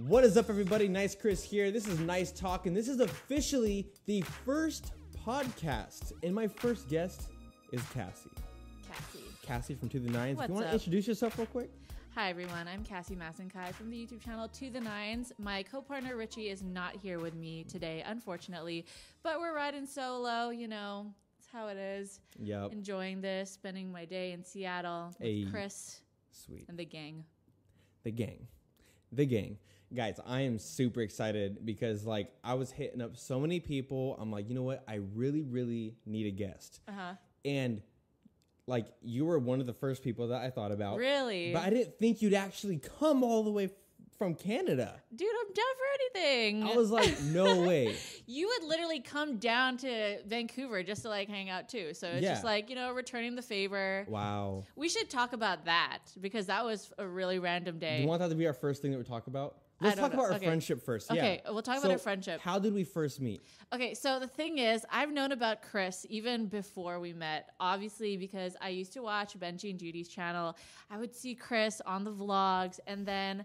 What is up, everybody? NiiceCHRIS here. This is NiiceTalk, and this is officially the first podcast. And my first guest is Cassie. Cassie from To The Nines. What's you want up? to introduce yourself real quick? Hi everyone, I'm Cassie Massenkai from the YouTube channel To The Nines. My co-partner Richie is not here with me today, unfortunately, but we're riding solo, you know, it's how it is. Yep. Enjoying this, spending my day in Seattle with Chris Sweet. and the gang. The gang. Guys, I am super excited because, like, I was hitting up so many people. I'm like, you know what? I really, really need a guest. And, like, you were one of the first people that I thought about. Really? But I didn't think you'd actually come all the way from Canada. Dude, I'm down for anything. I was like, no way. You would literally come down to Vancouver just to, like, hang out, too. So it's just, like, you know, returning the favor. Wow. We should talk about that because that was a really random day. Do you want that to be our first thing that we talk about? Let's talk about our friendship first. Okay, we'll talk about our friendship. How did we first meet? Okay, so the thing is, I've known about Chris even before we met, obviously, because I used to watch Benji and Judy's channel. I would see Chris on the vlogs, and then,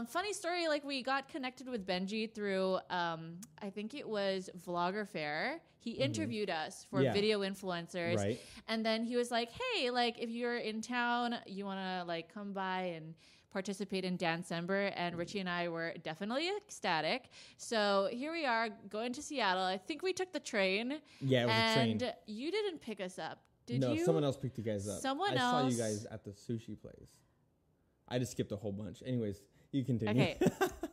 funny story, like, we got connected with Benji through, I think it was Vlogger Fair. He interviewed us for video influencers. Right. And then he was like, hey, like, if you're in town, you want to, like, come by and participate in Dancember, and Richie and I were definitely ecstatic. So here we are going to Seattle. I think we took the train. Yeah, it was a train. And you didn't pick us up, did you? No, someone else picked you guys up. Someone I else. saw you guys at the sushi place. I just skipped a whole bunch. Anyways, you continue. Okay.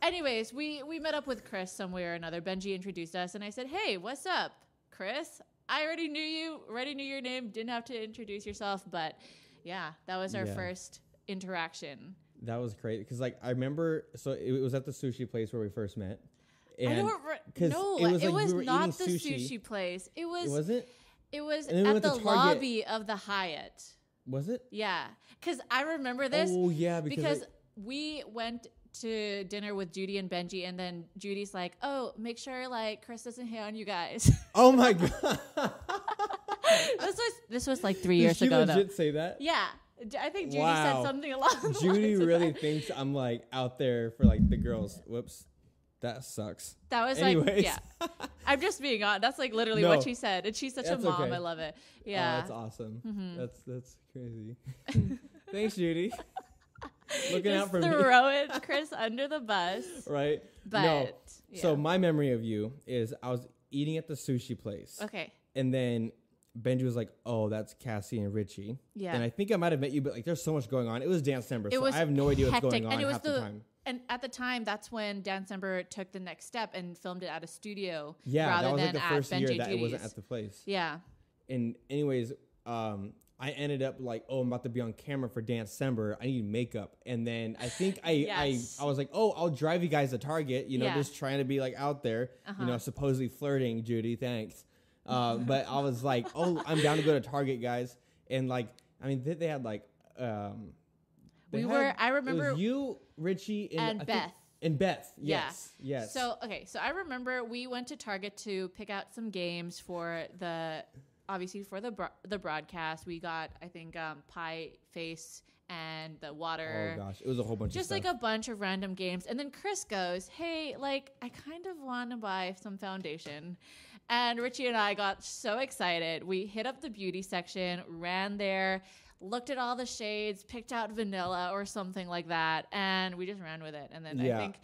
Anyways, we met up with Chris some way or another. Benji introduced us, and I said, hey, what's up, Chris? I already knew you, already knew your name, didn't have to introduce yourself, but yeah, that was our first interaction. That was great because, like, I remember. So it was at the sushi place where we first met. And I don't. No, it was not the sushi place. It was. It wasn't. It was And then we at went the to Target. lobby of the Hyatt. Was it? Yeah, because I remember this. Oh yeah, because we went to dinner with Judy and Benji, and then Judy's like, "Oh, make sure like Chris doesn't hit on you guys." Oh my god. This was like 3 years ago. Did she legit though. say that? Yeah. I think Judy said something along the Judy lines really of that. thinks I'm like out there for like the girls. Whoops. That sucks. That was Anyways. like, yeah. I'm just being honest. That's like literally what she said. And she's such a mom. Okay. I love it. Yeah. Oh, that's awesome. That's crazy. Thanks, Judy. Looking Just out for me. throwing Chris under the bus. Right? But, no. yeah. So my memory of you is I was eating at the sushi place. Okay. And then Benji was like, oh, that's Cassie and Richie. Yeah. And I think I might have met you, but like there's so much going on. It was Dancember, so was I have no idea what's hectic. going on And it was half the time. And at the time, that's when Dancember took the next step and filmed it at a studio. Yeah, rather that was than like the at first year Benji that it wasn't Judy's. at the place. Yeah. And anyways, I ended up like, oh, I'm about to be on camera for Dancember. I need makeup. And then I think I was like, oh, I'll drive you guys to Target, you know, just trying to be like out there, you know, supposedly flirting, Judy, thanks. But I was like, oh, I'm down to go to Target, guys. And like, I mean, they had like, I remember. It was you, Richie, and Beth. And Beth, yes, yeah. yes. So, okay, so I remember we went to Target to pick out some games for obviously for the broadcast. We got, I think, Pie Face and the water. Oh gosh, it was a whole bunch of stuff. Just like a bunch of random games. And then Chris goes, hey, like, I kind of want to buy some foundation. And Richie and I got so excited. We hit up the beauty section, ran there, looked at all the shades, picked out vanilla or something like that, and we just ran with it. And then I think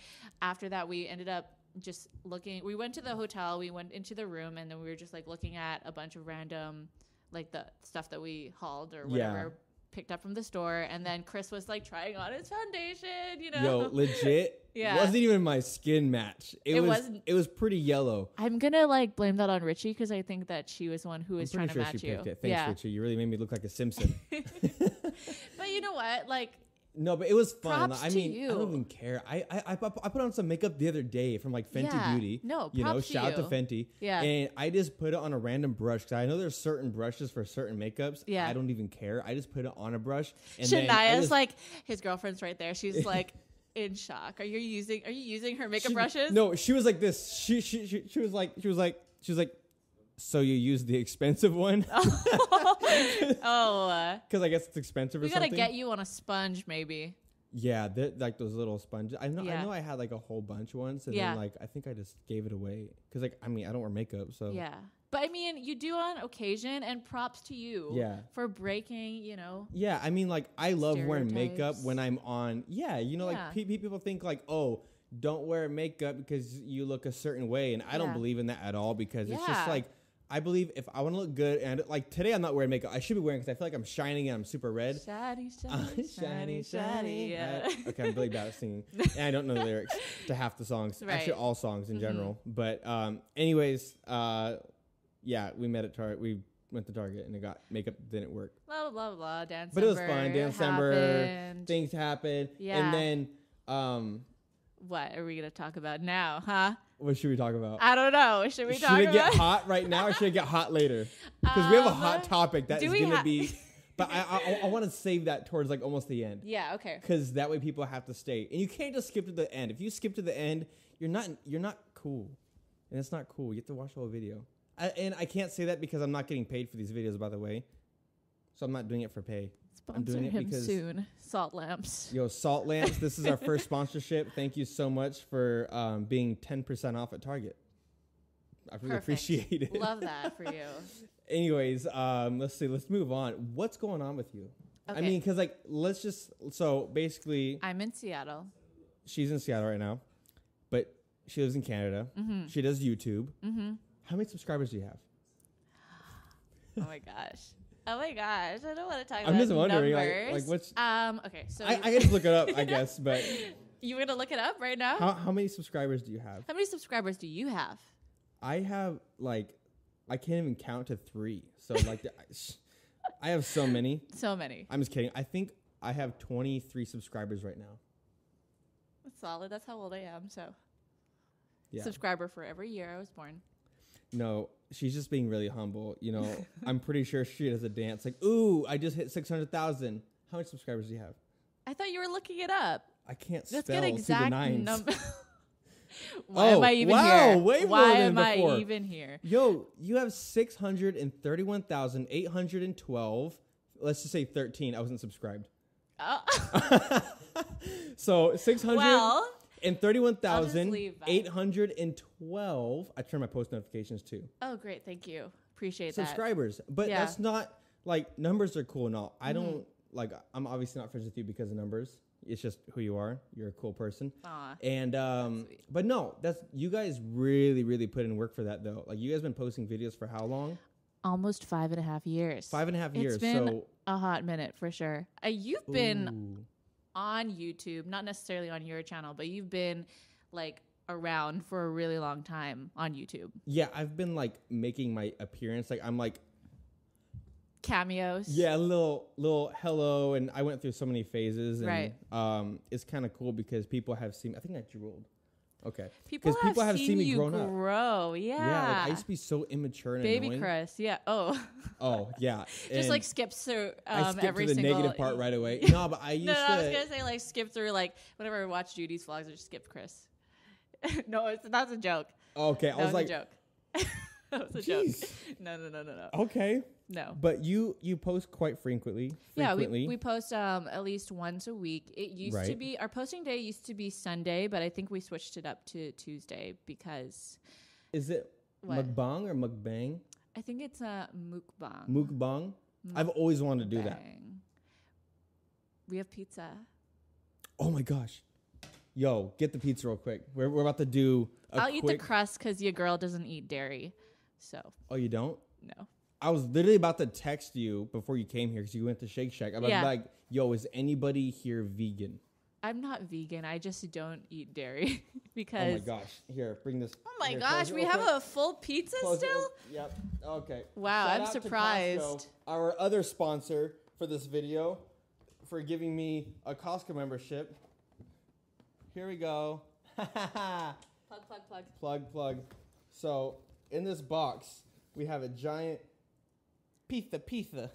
after that, we ended up just looking. We went to the hotel, we went into the room, and then we were just like looking at a bunch of random, like the stuff that we hauled or whatever, picked up from the store. And then Chris was like trying on his foundation, you know. Yo, legit. Yeah. It wasn't even my skin match. It was pretty yellow. I'm gonna like blame that on Richie because I think that she was the one who was trying to match you. Picked it. Thanks, Richie. You really made me look like a Simpson. But you know what? Like, no, but it was fun. props I to mean, you. I don't even care. I put on some makeup the other day from like Fenty Beauty. No, you know, props to shout out to you. Fenty. Yeah. And I just put it on a random brush because I know there's certain brushes for certain makeups. Yeah. I don't even care. I just put it on a brush. And Shania's like, his girlfriend's right there. She's like in shock. Are you using her makeup brushes? No, she was like this. She was like, so you use the expensive one? Oh. Because I guess it's expensive or We something. gotta get you on a sponge, maybe. Yeah, like those little sponges. I know I had like a whole bunch once, and then like I think I just gave it away because like I mean I don't wear makeup, so yeah. But I mean, you do on occasion, and props to you for breaking, you know. Yeah, I mean, like I love wearing makeup when I'm on. Yeah, you know, like people think like, oh, don't wear makeup because you look a certain way, and I don't believe in that at all because it's just like. I believe if I want to look good, and like today I'm not wearing makeup. I should be wearing because I feel like I'm shining and I'm super red. Shiny. Yeah. Okay, I'm really bad at singing, and I don't know the lyrics to half the songs. Right. Actually, all songs in general. But anyways, yeah, we met at Target. We went to Target, and it got makeup didn't work. Blah blah blah. Dance. But it was fun. December. Things happened. Yeah. And then what are we gonna talk about now, huh? What should we talk about? I don't know. Should we talk about? Should it get hot right now or should it get hot later? Because we have a hot topic that is going to be... But I want to save that towards like almost the end. Yeah, okay. Because that way people have to stay. And you can't just skip to the end. If you skip to the end, you're not cool. And it's not cool. You have to watch the whole video. And I can't say that because I'm not getting paid for these videos, by the way. So I'm not doing it for pay. Sponsor I'm doing it him because soon. Salt Lamps. Yo, Salt Lamps. This is our first sponsorship. Thank you so much for being 10% off at Target. I really appreciate it. Love that for you. Anyways, let's see. Let's move on. What's going on with you? Okay. I mean, because like, so basically. I'm in Seattle. She's in Seattle right now, but she lives in Canada. Mm-hmm. She does YouTube. Mm-hmm. How many subscribers do you have? Oh my gosh. I don't want to talk about I'm just wondering, numbers. like what's... Okay, so... I can just look it up, I guess, but... You want to look it up right now? How many subscribers do you have? How many subscribers do you have? I have, like... I can't even count to 3. So, like... I have so many. So many. I'm just kidding. I think I have 23 subscribers right now. That's solid. That's how old I am, so... Yeah. Subscriber for every year I was born. No, she's just being really humble. You know, I'm pretty sure she does a dance like, ooh, I just hit 600,000. How many subscribers do you have? I thought you were looking it up. I can't Let's spell get exact number. Why am I even here? Way Why more than am before. I even here? Yo, you have 631,812. Let's just say 13. I wasn't subscribed. So 600. Well. And 31,812. I turn my post notifications too. Oh, great. Thank you. Appreciate subscribers. That. But that's not like numbers are cool and all. I don't like, I'm obviously not friends with you because of numbers. It's just who you are. You're a cool person. Aw. And, but no, you guys really, really put in work for that though. Like you guys been posting videos for how long? Almost 5.5 years. 5.5 years. It's been a hot minute for sure. You've been on YouTube, not necessarily on your channel, but you've been like around for a really long time on YouTube. Yeah, I've been like making my appearance. Like I'm like cameos. Yeah, a little hello, and I went through so many phases. And, right. It's kind of cool because people have seen. I think I drooled. Okay. People have seen me grow up. Yeah. Yeah. Like I used to be so immature and Baby annoying. Chris. Yeah. Oh. Oh yeah. Just like skips through I skipped every through the single negative part right away. No, but I used to. I was gonna say like skip through like whenever I watch Judy's vlogs, I just skip Chris. No, that's a joke. Okay, I was like, a joke. That was a joke. No. Okay. No. But you post quite frequently. Yeah, we post at least once a week. It used to be, our posting day used to be Sunday, but I think we switched it up to Tuesday because... Is it mukbang or mukbang? I think it's a mukbang. Mukbang? I've always wanted to do that. We have pizza. Oh my gosh. Yo, get the pizza real quick. We're about to do I'll eat the crust because your girl doesn't eat dairy. So. Oh, you don't? No. I was literally about to text you before you came here because you went to Shake Shack. I was like, yo, is anybody here vegan? I'm not vegan. I just don't eat dairy because... Oh my gosh. Here, bring this. Oh my gosh, we have a full pizza still? Yep. Okay. Wow, I'm surprised. Costco, our other sponsor for this video, for giving me a Costco membership. Here we go. Plug. So, in this box, we have a giant pizza. Piece of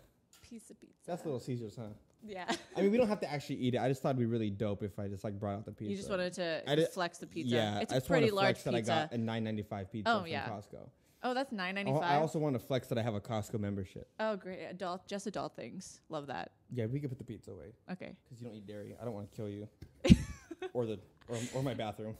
pizza. That's Little Caesars, huh? Yeah. I mean, we don't have to actually eat it. I just thought it'd be really dope if I just like brought out the pizza. You just wanted to flex the pizza. Yeah, it's a pretty large pizza. That I got a $9.95 pizza from Costco. Oh, that's $9.95. I also want to flex that I have a Costco membership. Oh, great. Just adult things. Love that. Yeah, we can put the pizza away. Okay. Because you don't eat dairy. I don't want to kill you. or my bathroom.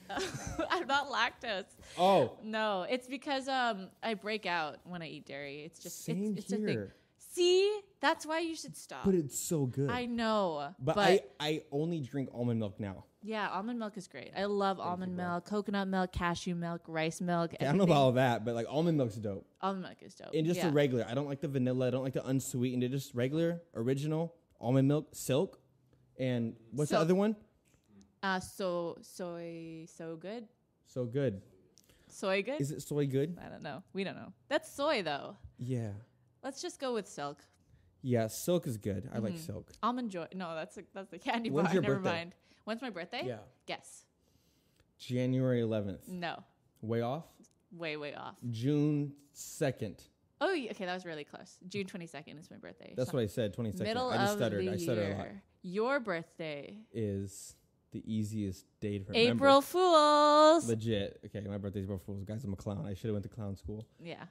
I'm not lactose. Oh. No, it's because I break out when I eat dairy. It's just Same it's here. a thing. See, that's why you should stop. But it's so good. I know. But I only drink almond milk now. Yeah, almond milk is great. I love almond milk, coconut milk, cashew milk, rice milk. I don't know about all that, but like almond milk's dope. Almond milk is dope. And just the regular. I don't like the vanilla. I don't like the unsweetened. It's just regular, original almond milk, silk. And what's the other one? So good. So good. Soy good? Is it soy good? I don't know. We don't know. That's soy though. Yeah. Let's just go with silk. Yeah, silk is good. I like silk. Almond joy. No, that's the candy When's bar. your Never birthday? mind. When's my birthday? Yeah. Guess. January 11th. No. Way off? Way off. June 2nd. Oh, okay, that was really close. June 22nd is my birthday. That's what I said, 22nd. Middle I just of stuttered. the I stuttered year. a lot. Your birthday Is the easiest day to remember. April Fools. Legit. Okay, my birthday's April Fool's. Guys, I'm a clown. I should have went to clown school. Yeah.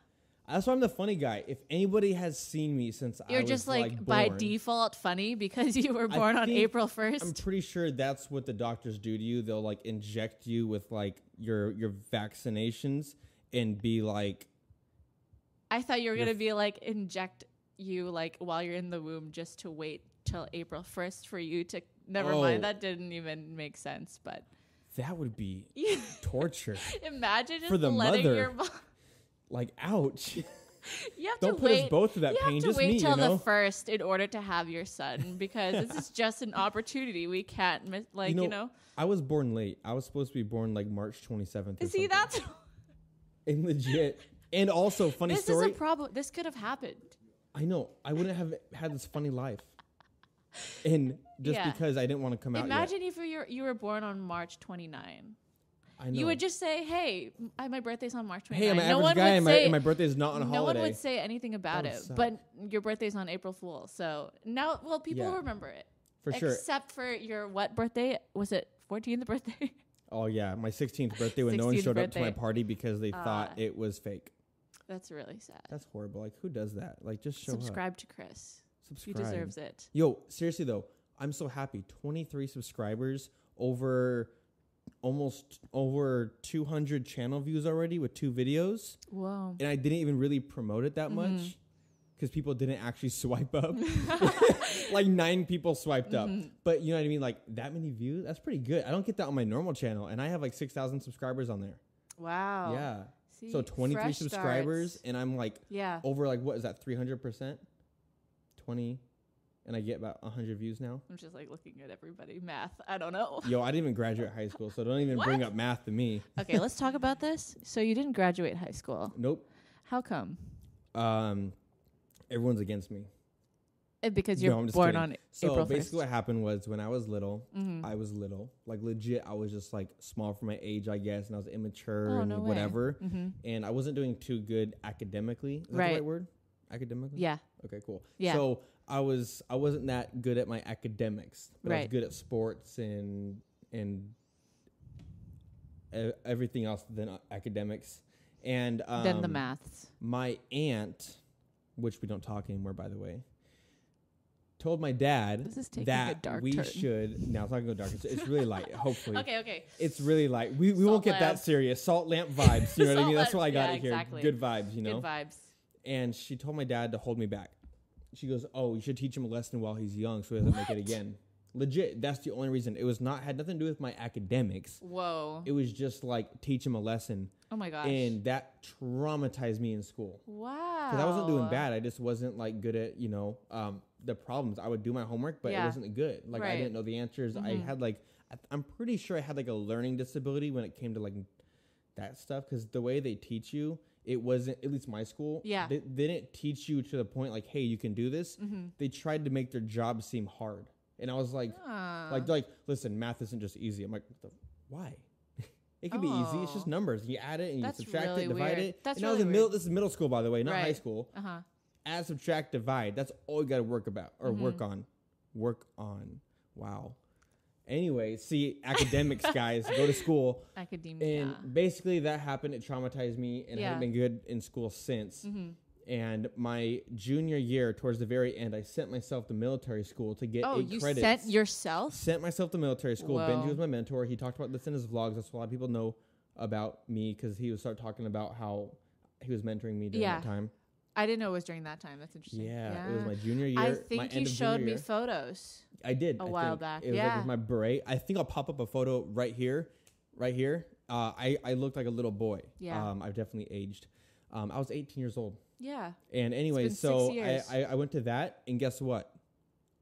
That's why I'm the funny guy. If anybody has seen me since You're I was just like born, by default funny because you were born on April 1st. I'm pretty sure that's what the doctors do to you. They'll like inject you with like your vaccinations and be like. I thought you were going to be like inject you like while you're in the womb just to wait till April 1st for you to. Never mind. That didn't even make sense, but. That would be torture. Imagine just for the letting mother. your mom. Like, ouch. You have Don't to put wait. us both through that you pain. have to Just wait me, till you know? the 1st in order to have your son because this is just an opportunity. We can't miss. Like you know. I was born late. I was supposed to be born like March 27th. See, that's. And legit. And also, funny this story. This is a problem. This could have happened. I know. I wouldn't have had this funny life. And just because I didn't want to come out. Imagine if you were born on March 29. I know. You would just say, "Hey, my birthday's on March 29." Hey, I'm an average guy, and my birthday's not on a holiday. No one would say anything about it, but your birthday's on April Fool's. So now, people remember it for sure. Except for your what birthday? Was it 14th birthday? Oh yeah, my 16th birthday when no one showed up to my party because they thought it was fake. That's really sad. That's horrible. Like, who does that? Like, just show Subscribe up. to Chris. Subscribe. He deserves it. Yo, seriously though, I'm so happy. 23 subscribers, almost over 200 channel views already with 2 videos. Whoa. And I didn't even really promote it that much because people didn't actually swipe up. Like 9 people swiped up. But you know what I mean? Like that many views, that's pretty good. I don't get that on my normal channel. And I have like 6,000 subscribers on there. Wow. Yeah. See, so 23 subscribers starts. And I'm like over like, what is that? 300%? 20. And I get about 100 views now. I'm just like looking at everybody. Math. I don't know. Yo, I didn't even graduate high school, so don't even bring up math to me. Okay, let's talk about this. So you didn't graduate high school. Nope. How come? Everyone's against me. Because you're born on April 1st. So basically what happened was when I was little, like legit, I was just like small for my age, I guess, and I was immature and whatever. And I wasn't doing too good academically. Is that the right word? Academically? Yeah. Okay, cool. Yeah. So I wasn't that good at my academics, but I was good at sports and everything else than academics. And then the maths. My aunt, which we don't talk anymore, by the way, told my dad that we should. Now it's not going to go dark. It's really light. Hopefully. Okay. It's really light. We won't get that serious. Salt lamp vibes. You know what I mean? That's why I got it here. Exactly. Good vibes. You know. Good vibes. And she told my dad to hold me back. She goes, "Oh, you should teach him a lesson while he's young, so he doesn't make it again." Legit. That's the only reason. It was had nothing to do with my academics. Whoa. It was just like teach him a lesson. Oh my gosh. And that traumatized me in school. Wow. Because I wasn't doing bad. I just wasn't like good at, the problems. I would do my homework, but it wasn't good. Like I didn't know the answers. I had like, I'm pretty sure I had like a learning disability when it came to like that stuff. Because the way they teach you, it wasn't, at least my school. Yeah. They didn't teach you to the point like, hey, you can do this. They tried to make their job seem hard. And I was like, listen, math isn't just easy. I'm like, why? It can be easy. It's just numbers. You add it and you subtract it, divide it. That's and I was in this is middle school, by the way, not high school. Add, subtract, divide. That's all you got to work on. Wow. Anyway, see, academics, guys, go to school. Academia. And basically that happened. It traumatized me, and I haven't been good in school since. Mm-hmm. And my junior year, towards the very end, I sent myself to military school to get 8 credits. Oh, you sent yourself? Sent myself to military school. Whoa. Benji was my mentor. He talked about this in his vlogs. That's what a lot of people know about me, because he would start talking about how he was mentoring me during that time. I didn't know it was during that time. That's interesting. Yeah, it was my junior year. I think you showed me photos. I did. A while back. It was like with my beret. I think I'll pop up a photo right here. I looked like a little boy. Yeah. I've definitely aged. I was 18 years old. Yeah. And anyway, so I went to that, and guess what?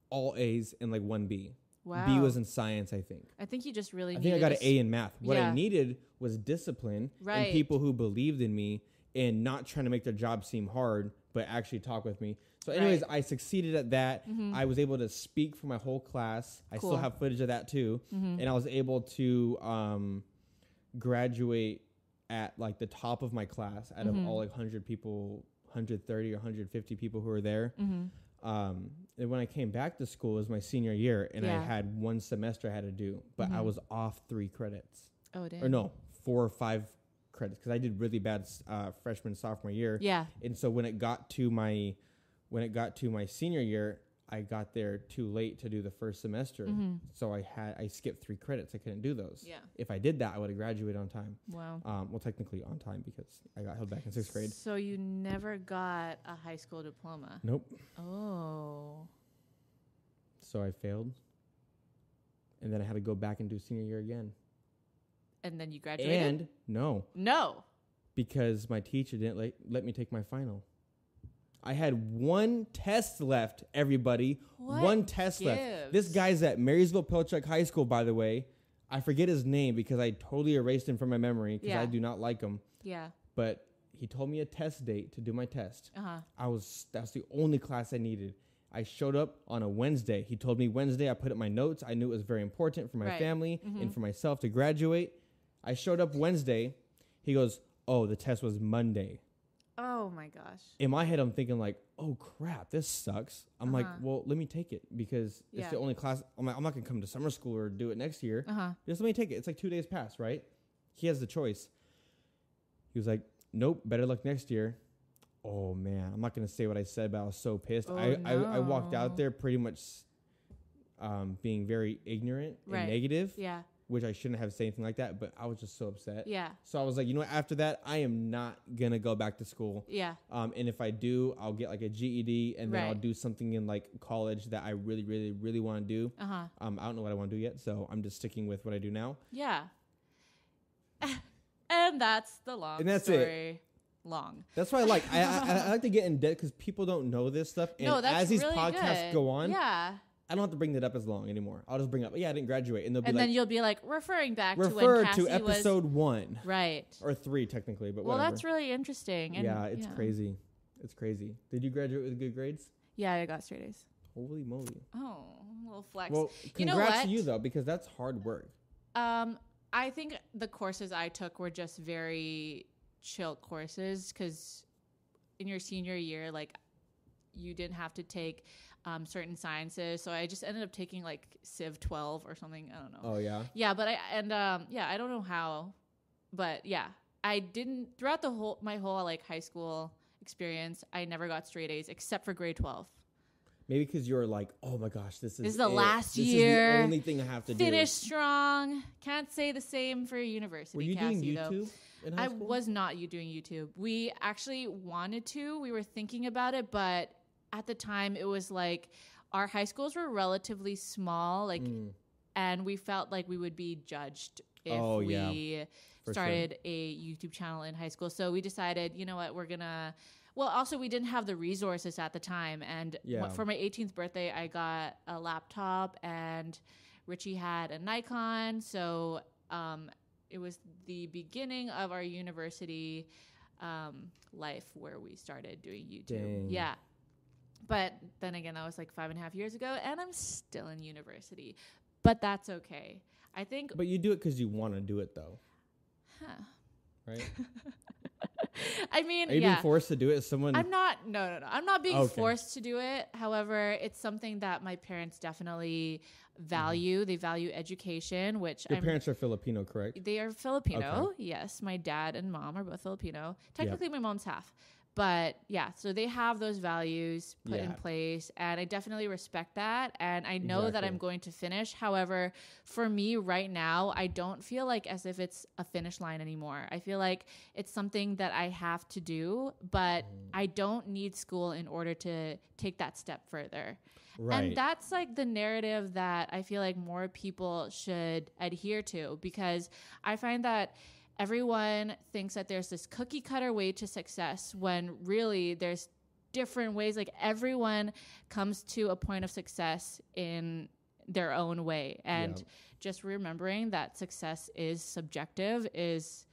All A's and like 1 B. Wow. B was in science, I think. I think you just really I think I got an A in math. What I needed was discipline and people who believed in me and not trying to make their job seem hard, but actually talk with me. So anyways, I succeeded at that. Mm-hmm. I was able to speak for my whole class. I still have footage of that too. Mm-hmm. And I was able to graduate at like the top of my class out of all like 100 people, 130 or 150 people who were there. Mm-hmm. And when I came back to school, it was my senior year, and I had 1 semester I had to do, but I was off 3 credits. Oh, damn. Or no, 4 or 5 credits, because I did really bad freshman, sophomore year. Yeah. And so when it got to my senior year, I got there too late to do the first semester. Mm-hmm. So I skipped 3 credits. I couldn't do those. Yeah. If I did that, I would have graduated on time. Wow. Well, technically on time, because I got held back in 6th grade. So you never got a high school diploma? Nope. Oh. So I failed. And then I had to go back and do senior year again. And then you graduated? And no. Because my teacher didn't let me take my final. I had 1 test left, everybody. What 1 test left. This guy's at Marysville Pilchuck High School, by the way. I forget his name because I totally erased him from my memory because I do not like him. Yeah. But he told me a test date to do my test. Uh-huh. That's the only class I needed. I showed up on a Wednesday. He told me Wednesday. I put up my notes. I knew it was very important for my family and for myself to graduate. I showed up Wednesday. He goes, "Oh, the test was Monday." Oh my gosh. In my head, I'm thinking like, "Oh crap, this sucks." I'm like, "Well, let me take it because it's the only class." I'm like, "I'm not gonna come to summer school or do it next year. Just let me take it. It's like 2 days past, right?" He has the choice. He was like, "Nope, better luck next year." Oh man, I'm not gonna say what I said, but I was so pissed. I walked out there pretty much being very ignorant and negative. Yeah. Which I shouldn't have said anything like that, but I was just so upset. Yeah. So I was like, you know what? After that, I am not going to go back to school. Yeah. And if I do, I'll get like a GED, and then I'll do something in like college that I really, really, really want to do. I don't know what I want to do yet, so I'm just sticking with what I do now. Yeah. And that's the long and that's story. It. Long. That's why I like to get in depth because people don't know this stuff. And no, that's as these really podcasts good. Go on, I don't have to bring that up as long anymore. I'll just bring up, I didn't graduate. And then you'll be like, referring back to when Cassie to episode 1. Right. Or 3, technically, but well, whatever. That's really interesting. And it's crazy. It's crazy. Did you graduate with good grades? Yeah, I got straight A's. Holy moly. Oh, a little flex. Well, congrats to you, though, because that's hard work. I think the courses I took were just very chill courses because in your senior year, like, you didn't have to take certain sciences, so I just ended up taking like Civ 12 or something. I don't know. Oh yeah. Yeah, but I don't know how, but yeah, I didn't throughout my whole like high school experience. I never got straight A's except for grade 12. Maybe because you were like, oh my gosh, this is the last year. This is the only thing I have to do. Finish strong. Can't say the same for university. Were you Cassie, doing YouTube in high school? I was not doing YouTube. We actually wanted to. We were thinking about it, but at the time, it was like our high schools were relatively small, and we felt like we would be judged if we started a YouTube channel in high school. So we decided, you know what, we're gonna. Well, also we didn't have the resources at the time, and for my 18th birthday, I got a laptop, and Richie had a Nikon. So it was the beginning of our university life where we started doing YouTube. Dang. Yeah. But then again, that was like 5.5 years ago, and I'm still in university. But that's okay. I think. But you do it because you want to do it, though. Huh. Right? I mean, are you being forced to do it? I'm not. No. I'm not being forced to do it. However, it's something that my parents definitely value. They value education, which your parents are Filipino, correct? They are Filipino. Okay. Yes. My dad and mom are both Filipino. Technically, my mom's half. But yeah, so they have those values put in place, and I definitely respect that. And I know that I'm going to finish. However, for me right now, I don't feel like as if it's a finish line anymore. I feel like it's something that I have to do, but I don't need school in order to take that step further. Right. And that's like the narrative that I feel like more people should adhere to, because I find that everyone thinks that there's this cookie cutter way to success when really there's different ways. Like everyone comes to a point of success in their own way. And just remembering that success is subjective it's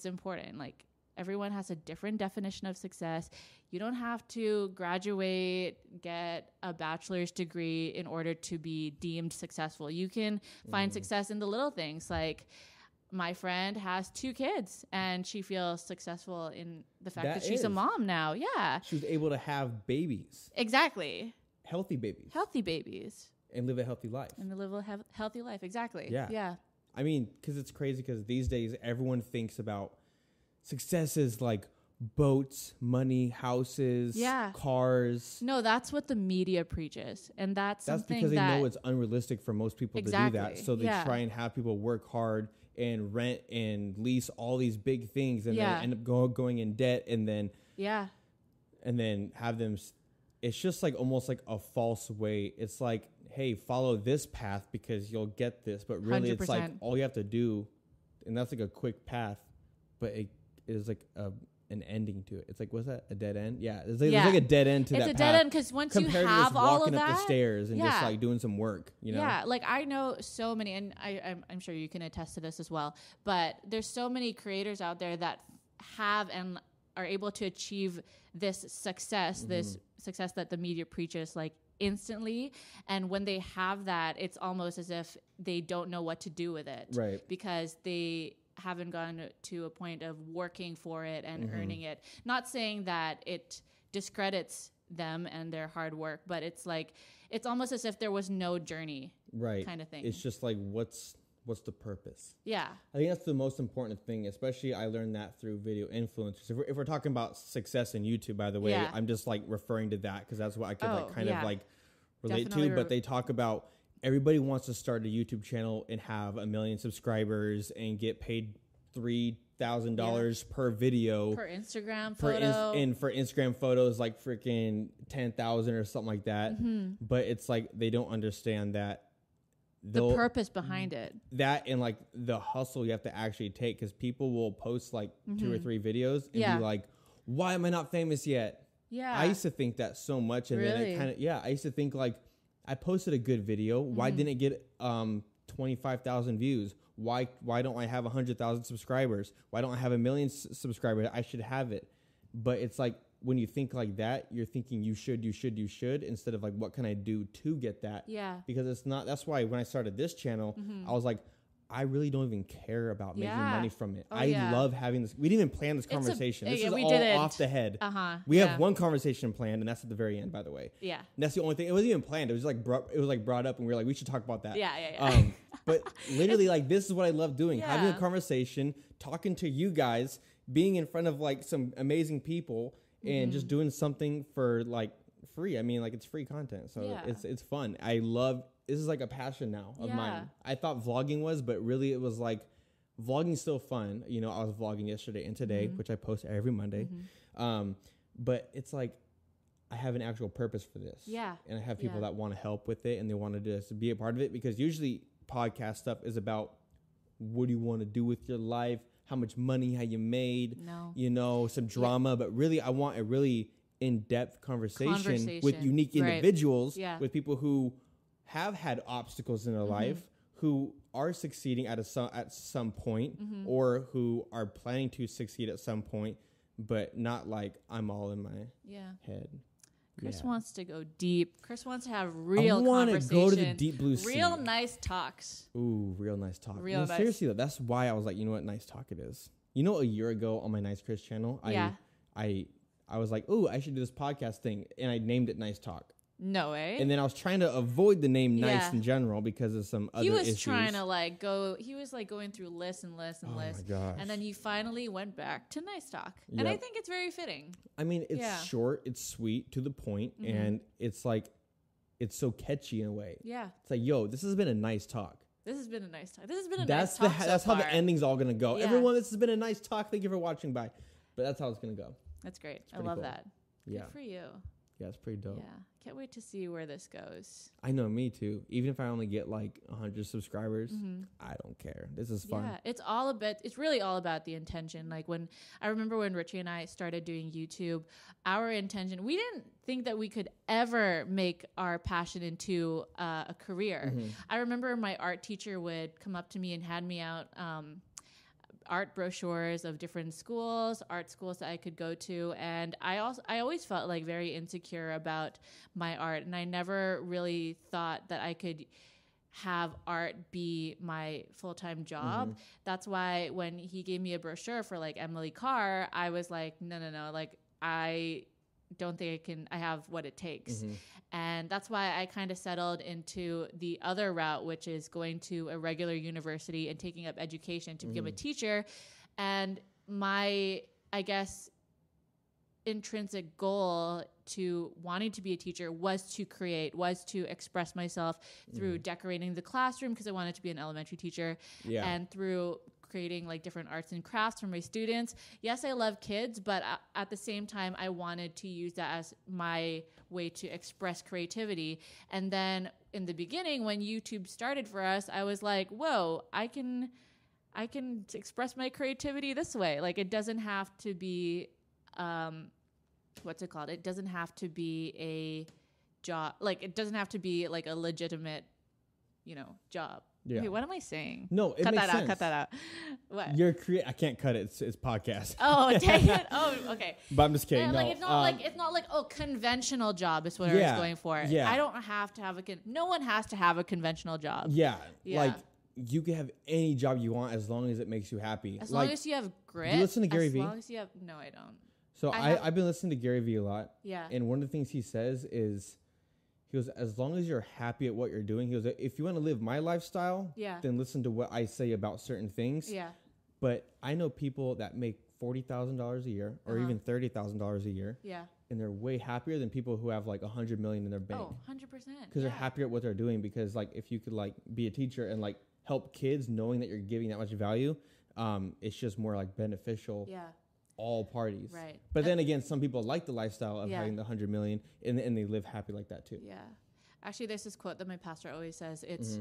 important. Like everyone has a different definition of success. You don't have to graduate, get a bachelor's degree in order to be deemed successful. You can find success in the little things. Like my friend has 2 kids and she feels successful in the fact that she's a mom now. Yeah. She was able to have babies. Exactly. Healthy babies. Healthy babies. And live a healthy life. Healthy life. Exactly. Yeah. Yeah. I mean, because it's crazy because these days everyone thinks about success as like boats, money, houses, cars. No, that's what the media preaches. And that's something because they know it's unrealistic for most people to do that. So they try and have people work hard and rent and lease all these big things and then end up going in debt and then have them. It's just like almost like a false way. It's like, hey, follow this path because you'll get this. But really 100%. It's like all you have to do, and that's like a quick path, but it is like an ending to it. It's like, what's that? A dead end? Yeah. There's like a dead end to that path. It's a dead end because once you have all of that. Compared to just walking up the stairs and just like doing some work, you know? Yeah. Like I know so many, and I'm sure you can attest to this as well, but there's so many creators out there that have and are able to achieve this success, this success that the media preaches like instantly. And when they have that, it's almost as if they don't know what to do with it. Right. Because they haven't gone to a point of working for it and earning it. Not saying that it discredits them and their hard work, but it's like, it's almost as if there was no journey kind of thing. It's just like, what's the purpose? Yeah. I think that's the most important thing, especially I learned that through video influencers. If we're talking about success in YouTube, by the way, I'm just like referring to that because that's what I could like kind of like relate to, but they talk about everybody wants to start a YouTube channel and have 1 million subscribers and get paid $3,000 per video per Instagram photo, and for Instagram photos like freaking 10,000 or something like that. But it's like they don't understand that the purpose behind it. That and like the hustle you have to actually take, because people will post like 2 or 3 videos and be like, "Why am I not famous yet?" Yeah, I used to think that so much, and then it kind of I used to think like, I posted a good video. Why didn't it get 25,000 views? Why don't I have 100,000 subscribers? Why don't I have 1 million subscribers? I should have it. But it's like when you think like that, you're thinking you should instead of like, what can I do to get that? Yeah. Because it's not. That's why when I started this channel, I was like, I really don't even care about making money from it. I love having this. We didn't even plan this conversation. This is all off the head. We have one conversation planned, and that's at the very end, by the way. Yeah. And that's the only thing. It wasn't even planned. It was like brought up, and we were like, we should talk about that. Yeah. But literally, like, this is what I love doing: having a conversation, talking to you guys, being in front of like some amazing people, and just doing something for like free. I mean, like, it's free content, so it's fun. I love. This is like a passion now of mine. I thought vlogging was, but really it was like, vlogging's still fun. You know, I was vlogging yesterday and today, which I post every Monday. But it's like, I have an actual purpose for this. Yeah. And I have people that want to help with it and they want to just be a part of it, because usually podcast stuff is about, what do you want to do with your life? How much money have you made? You know, some drama. But really, I want a really in-depth conversation with unique individuals, with people who have had obstacles in their life, who are succeeding at some point, or who are planning to succeed at some point, but not like, I'm all in my head. Chris wants to go deep. Chris wants to have real conversation. I want to go to the deep blue sea. Real nice talks. Ooh, real nice talk. Nice. Seriously though, that's why I was like, you know what, nice talk it is. You know, a year ago on my NiiceChris channel, I was like, ooh, I should do this podcast thing, and I named it Nice Talk. No way. And then I was trying to avoid the name Nice in general because of some other issues. He was trying to he was like going through lists and lists and lists. Oh my gosh. And then you finally went back to NiiceTalk. Yep. And I think it's very fitting. I mean, it's short, it's sweet, to the point, and it's like, it's so catchy in a way. Yeah. It's like, yo, this has been a nice talk. This has been a nice talk. This has been a nice talk. That's how the ending's all going to go. Yeah. Everyone, this has been a nice talk. Thank you for watching. Bye. But that's how it's going to go. That's great. I love that. Yeah. Good for you. Yeah, it's pretty dope. Yeah. Can't wait to see where this goes. I know, me too. Even if I only get like 100 subscribers, I don't care. This is fun. Yeah, it's really all about the intention. Like I remember when Richie and I started doing YouTube, our intention, we didn't think that we could ever make our passion into a career. I remember my art teacher would come up to me and hand me out art brochures of different schools, art schools that I could go to. And I always felt like very insecure about my art. And I never really thought that I could have art be my full-time job. That's why when he gave me a brochure for like Emily Carr, I was like, no. Like, I don't think I have what it takes. And that's why I kind of settled into the other route, which is going to a regular university and taking up education to become a teacher. And my, I guess, intrinsic goal to wanting to be a teacher was to express myself through decorating the classroom, because I wanted to be an elementary teacher, and through creating like different arts and crafts for my students. Yes, I love kids, but at the same time, I wanted to use that as my way to express creativity. And then in the beginning, when YouTube started for us, I was like, whoa, I can express my creativity this way. Like, it doesn't have to be, what's it called? It doesn't have to be a job. Like, it doesn't have to be like a legitimate, job. Yeah. Wait, what am I saying? No, it makes sense. Cut that out. What? I can't cut it. It's podcast. Oh, dang it. Oh, okay. But I'm just kidding. Like, it's not like conventional job is what I was going for. Yeah. I don't have to have no one has to have a conventional job. Yeah. Like, you can have any job you want as long as it makes you happy. As long as you have grit. Do you listen to Gary Vee? As long as you have, no, I don't. So I've been listening to Gary Vee a lot. Yeah. And one of the things he says is, he goes, as long as you're happy at what you're doing, he goes, if you want to live my lifestyle, then listen to what I say about certain things. Yeah. But I know people that make $40,000 a year or even $30,000 a year. Yeah. And they're way happier than people who have like $100 million in their bank. Oh, 100%. Because they're happier at what they're doing. Because like, if you could like be a teacher and like help kids knowing that you're giving that much value, it's just more like beneficial. Yeah. All parties. Right. But then again, some people like the lifestyle of having the 100 million and they live happy like that too. Yeah. Actually, there's this quote that my pastor always says. It's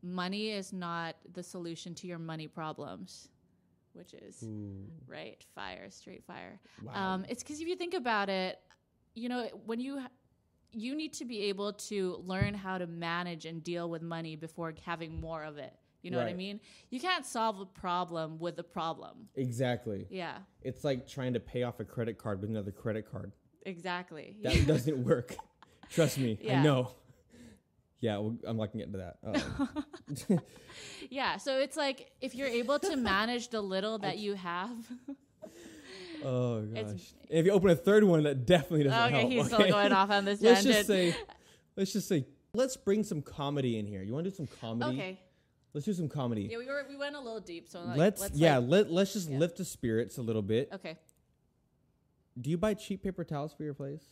money is not the solution to your money problems, which is straight fire. Wow. It's because if you think about it, when you need to be able to learn how to manage and deal with money before having more of it. You know what I mean? You can't solve a problem with a problem. Exactly. Yeah. It's like trying to pay off a credit card with another credit card. Exactly. That doesn't work. Trust me. Yeah. I know. Yeah, I'm not going to get into that. Yeah, so it's like if you're able to manage the little that you have. Oh, gosh. If you open a third one, that definitely doesn't help. He's still going off on this tangent. Let's just say, let's bring some comedy in here. You want to do some comedy? Okay. Let's do some comedy. Yeah, we went a little deep, so let's just lift the spirits a little bit. Okay. Do you buy cheap paper towels for your place?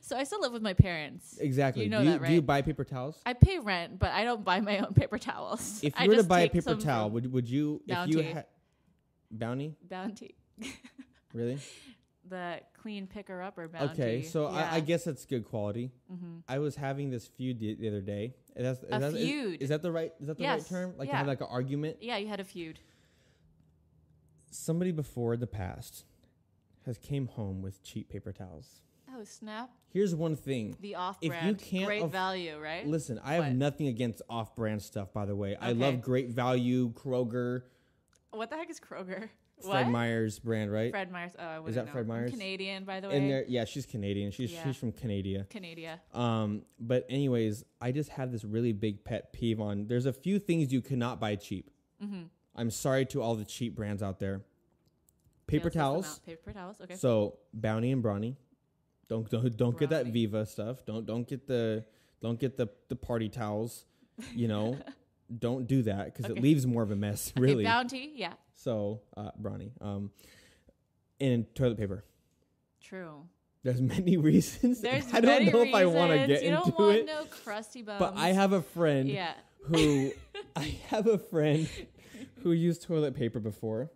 So I still live with my parents. Exactly. You know that, right? Do you buy paper towels? I pay rent, but I don't buy my own paper towels. If you were to buy a paper towel, would you? Bounty. If you had Bounty. Really? The clean picker-upper Bounty. Okay, so I guess that's good quality. Mm-hmm. I was having this feud the other day. Feud. Is that the right term? Like you had like an argument? Yeah, you had a feud. Somebody before in the past has came home with cheap paper towels. Oh, snap. Here's one thing. The off-brand, great value, right? Listen, I have nothing against off-brand stuff, by the way. Okay. I love Great Value, Kroger. What the heck is Kroger? Fred Meyer's brand, right? Fred Meyer's. Oh, I wouldn't know. Is that Fred Meyer's? I'm Canadian, by the way. Yeah, she's Canadian. She's from Canada. Canada. But anyways, I just have this really big pet peeve on. There's a few things you cannot buy cheap. Mm-hmm. I'm sorry to all the cheap brands out there. Paper towels. Paper towels. Okay. So Bounty and Brawny. Don't get that Viva stuff. Don't get the party towels. You know, don't do that because it leaves more of a mess. Really. Bounty, yeah. So, Bronny, and toilet paper. True. There's many reasons. I don't know if I want to get into it. You don't want no crusty bums. But I have a friend who used toilet paper before.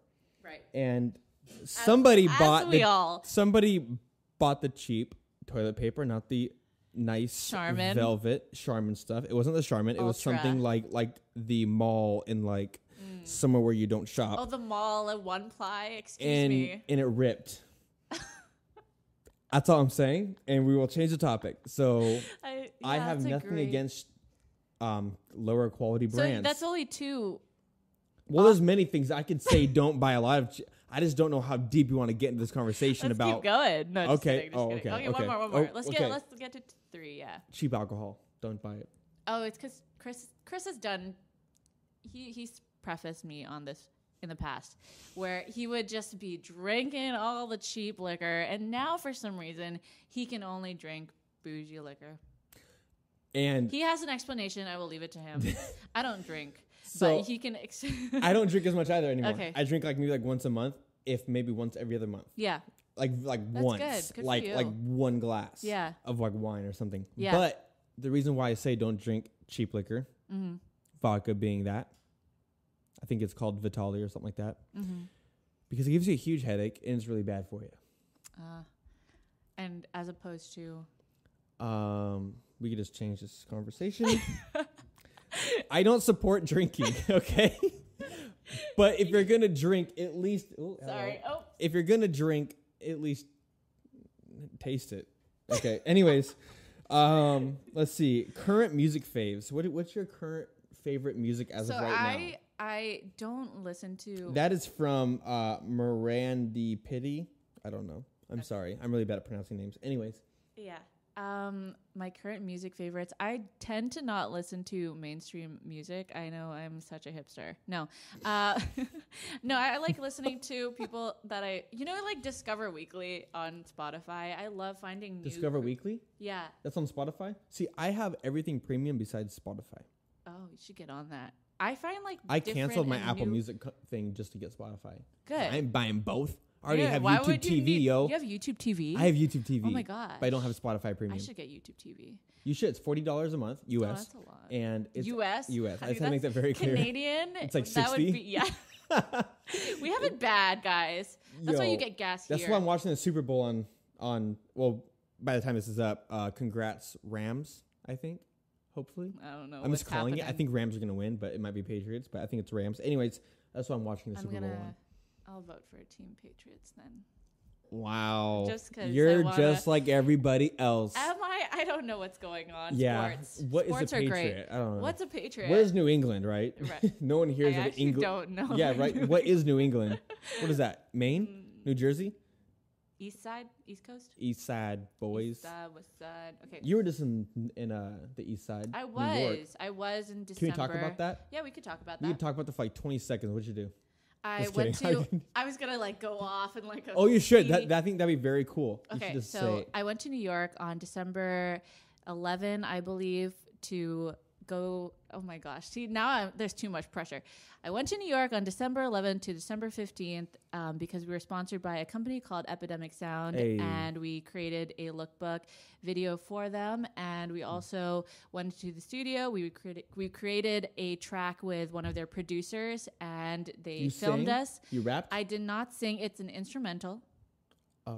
Right. And somebody bought the cheap toilet paper, not the nice Charmin. Velvet Charmin stuff. It wasn't the Charmin. It was something like the mall in like somewhere where you don't shop. Oh, the mall at One Ply. Excuse me. And it ripped. That's all I'm saying, and we will change the topic. So I have nothing against lower quality brands. So that's only two. Well, there's many things I could say. Don't buy a lot of. I just don't know how deep you want to get into this conversation Let's about. Keep going. No, just kidding. Okay. One more. Let's get to 3. Yeah. Cheap alcohol. Don't buy it. Oh, it's because Chris has done. He's prefaced me on this in the past, where he would just be drinking all the cheap liquor, and now for some reason he can only drink bougie liquor. And he has an explanation. I will leave it to him. I don't drink, but he can. I don't drink as much either anymore. Okay. I drink maybe once a month, if maybe once every other month. Yeah. Like once, good like one glass. Yeah. Of wine or something. Yeah. But the reason why I say don't drink cheap liquor, vodka being that. I think it's called Vitali or something like that. Mm-hmm. Because it gives you a huge headache and it's really bad for you. And as opposed to? We could just change this conversation. I don't support drinking, okay? But if you're going to drink, at least... If you're going to drink, at least taste it. Okay, anyways. Let's see. Current music faves. What's your current favorite music as of right now? I don't listen to... That is from Miranda Pitty. I don't know. I'm sorry. I'm really bad at pronouncing names. Anyways. Yeah. My current music favorites. I tend to not listen to mainstream music. I know I'm such a hipster. No. No, I like listening to people that like Discover Weekly on Spotify. I love finding new... Discover Weekly? Yeah. That's on Spotify? See, I have everything premium besides Spotify. Oh, you should get on that. I find I canceled my Apple Music thing just to get Spotify. Good. I'm buying both. I already have YouTube TV, yo. You have YouTube TV? I have YouTube TV. Oh my gosh. But I don't have Spotify Premium. I should get YouTube TV. You should. It's $40 a month, US. Oh, that's a lot. And it's US? US. I just have to make that very clear. Canadian? It's like 60. That would be, yeah. We have it bad, guys. That's why you get gas here. That's why I'm watching the Super Bowl on well, by the time this is up, congrats Rams, I think. Hopefully. I don't know. I'm just calling it. I think Rams are going to win, but it might be Patriots, but I think it's Rams. Anyways, that's why I'm watching the Super Bowl on. I'll vote for Team Patriots then. Wow. Just 'cause you're just like everybody else. Am I? I don't know what's going on. Yeah. Sports. What Sports is a Patriot? I don't know. What's a Patriot? What is New England, right? No one hears of England. I don't know. Yeah, right. What is New England? What is that? Maine? New Jersey? East side? East coast? East side, boys. East side, west side. Okay. You were just in the east side. I was in December. Can we talk about that? Yeah, we could talk about that. We could talk about that for like 20 seconds. What'd you do? I was gonna go off and like. Oh, you should. I think that'd be very cool. Okay, so I went to New York on December 11, I believe, to go. Oh my gosh! See, now there's too much pressure. I went to New York on December 11th to December 15th because we were sponsored by a company called Epidemic Sound, and we created a lookbook video for them. And we also went to the studio. We created a track with one of their producers, and they filmed us. You rapped? I did not sing. It's an instrumental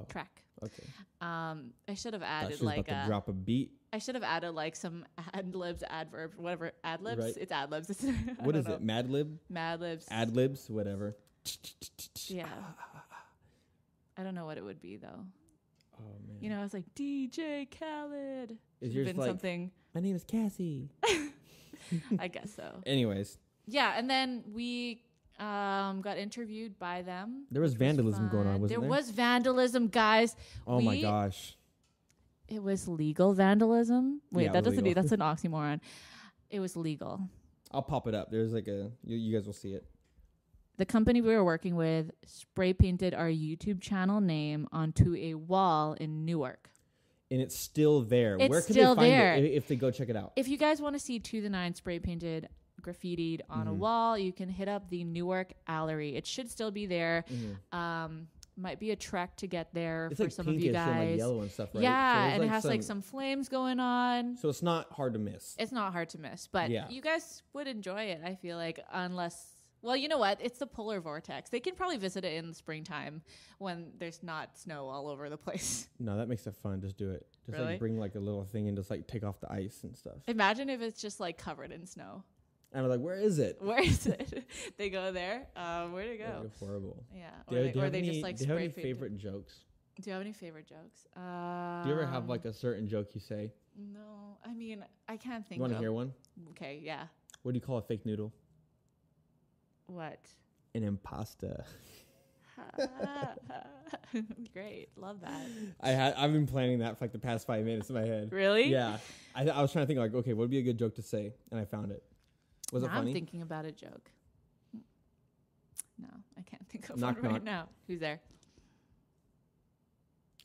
track. Okay. I should have added drop a beat. I should have added like some ad-libs, adverbs, whatever. Ad-libs? Right. It's ad-libs. What is it? Mad Lib? Mad Libs. Ad-libs? Whatever. Yeah. I don't know what it would be, though. Oh, man. You know, I was like, DJ Khaled. Is yours like, something? My name is Cassie. I guess so. Anyways. Yeah, and then we got interviewed by them. There was vandalism going on, wasn't there? There was vandalism, guys. Oh, my gosh. It was legal vandalism. Wait, yeah, that doesn't mean that's an oxymoron. It was legal. I'll pop it up. There's like you guys will see it. The company we were working with spray painted our YouTube channel name onto a wall in Newark. And it's still there. It's Where can still they find there. it if they go check it out? If you guys want to see To the Nine spray painted, graffitied on a wall, you can hit up the Newark Allery. It should still be there. Might be a trek to get there it's for like some of you guys. And like yellow and stuff, right? Yeah, so and it has like some flames going on. So it's not hard to miss. It's not hard to miss, but you guys would enjoy it, I feel like, unless... Well, you know what? It's the polar vortex. They can probably visit it in the springtime when there's not snow all over the place. No, that makes it fun. Just do it. Just really? like bring like a little thing and just like take off the ice and stuff. Imagine if it's just like covered in snow. And I'm like, where is it? Where is it? They go there. Where'd it go? Horrible. Yeah. Or they just like spray painted. Do you have any favorite jokes? Do you have any favorite jokes? Do you ever have like a certain joke you say? No. I mean, I can't think of. You want to hear one? Okay, yeah. What do you call a fake noodle? What? An impasta. Great, love that. I've been planning that for like the past 5 minutes in my head. Really? Yeah. I was trying to think like, okay, what would be a good joke to say? And I found it. Was it funny? I'm thinking about a joke. No, I can't think of knock, one right knock. now. Who's there?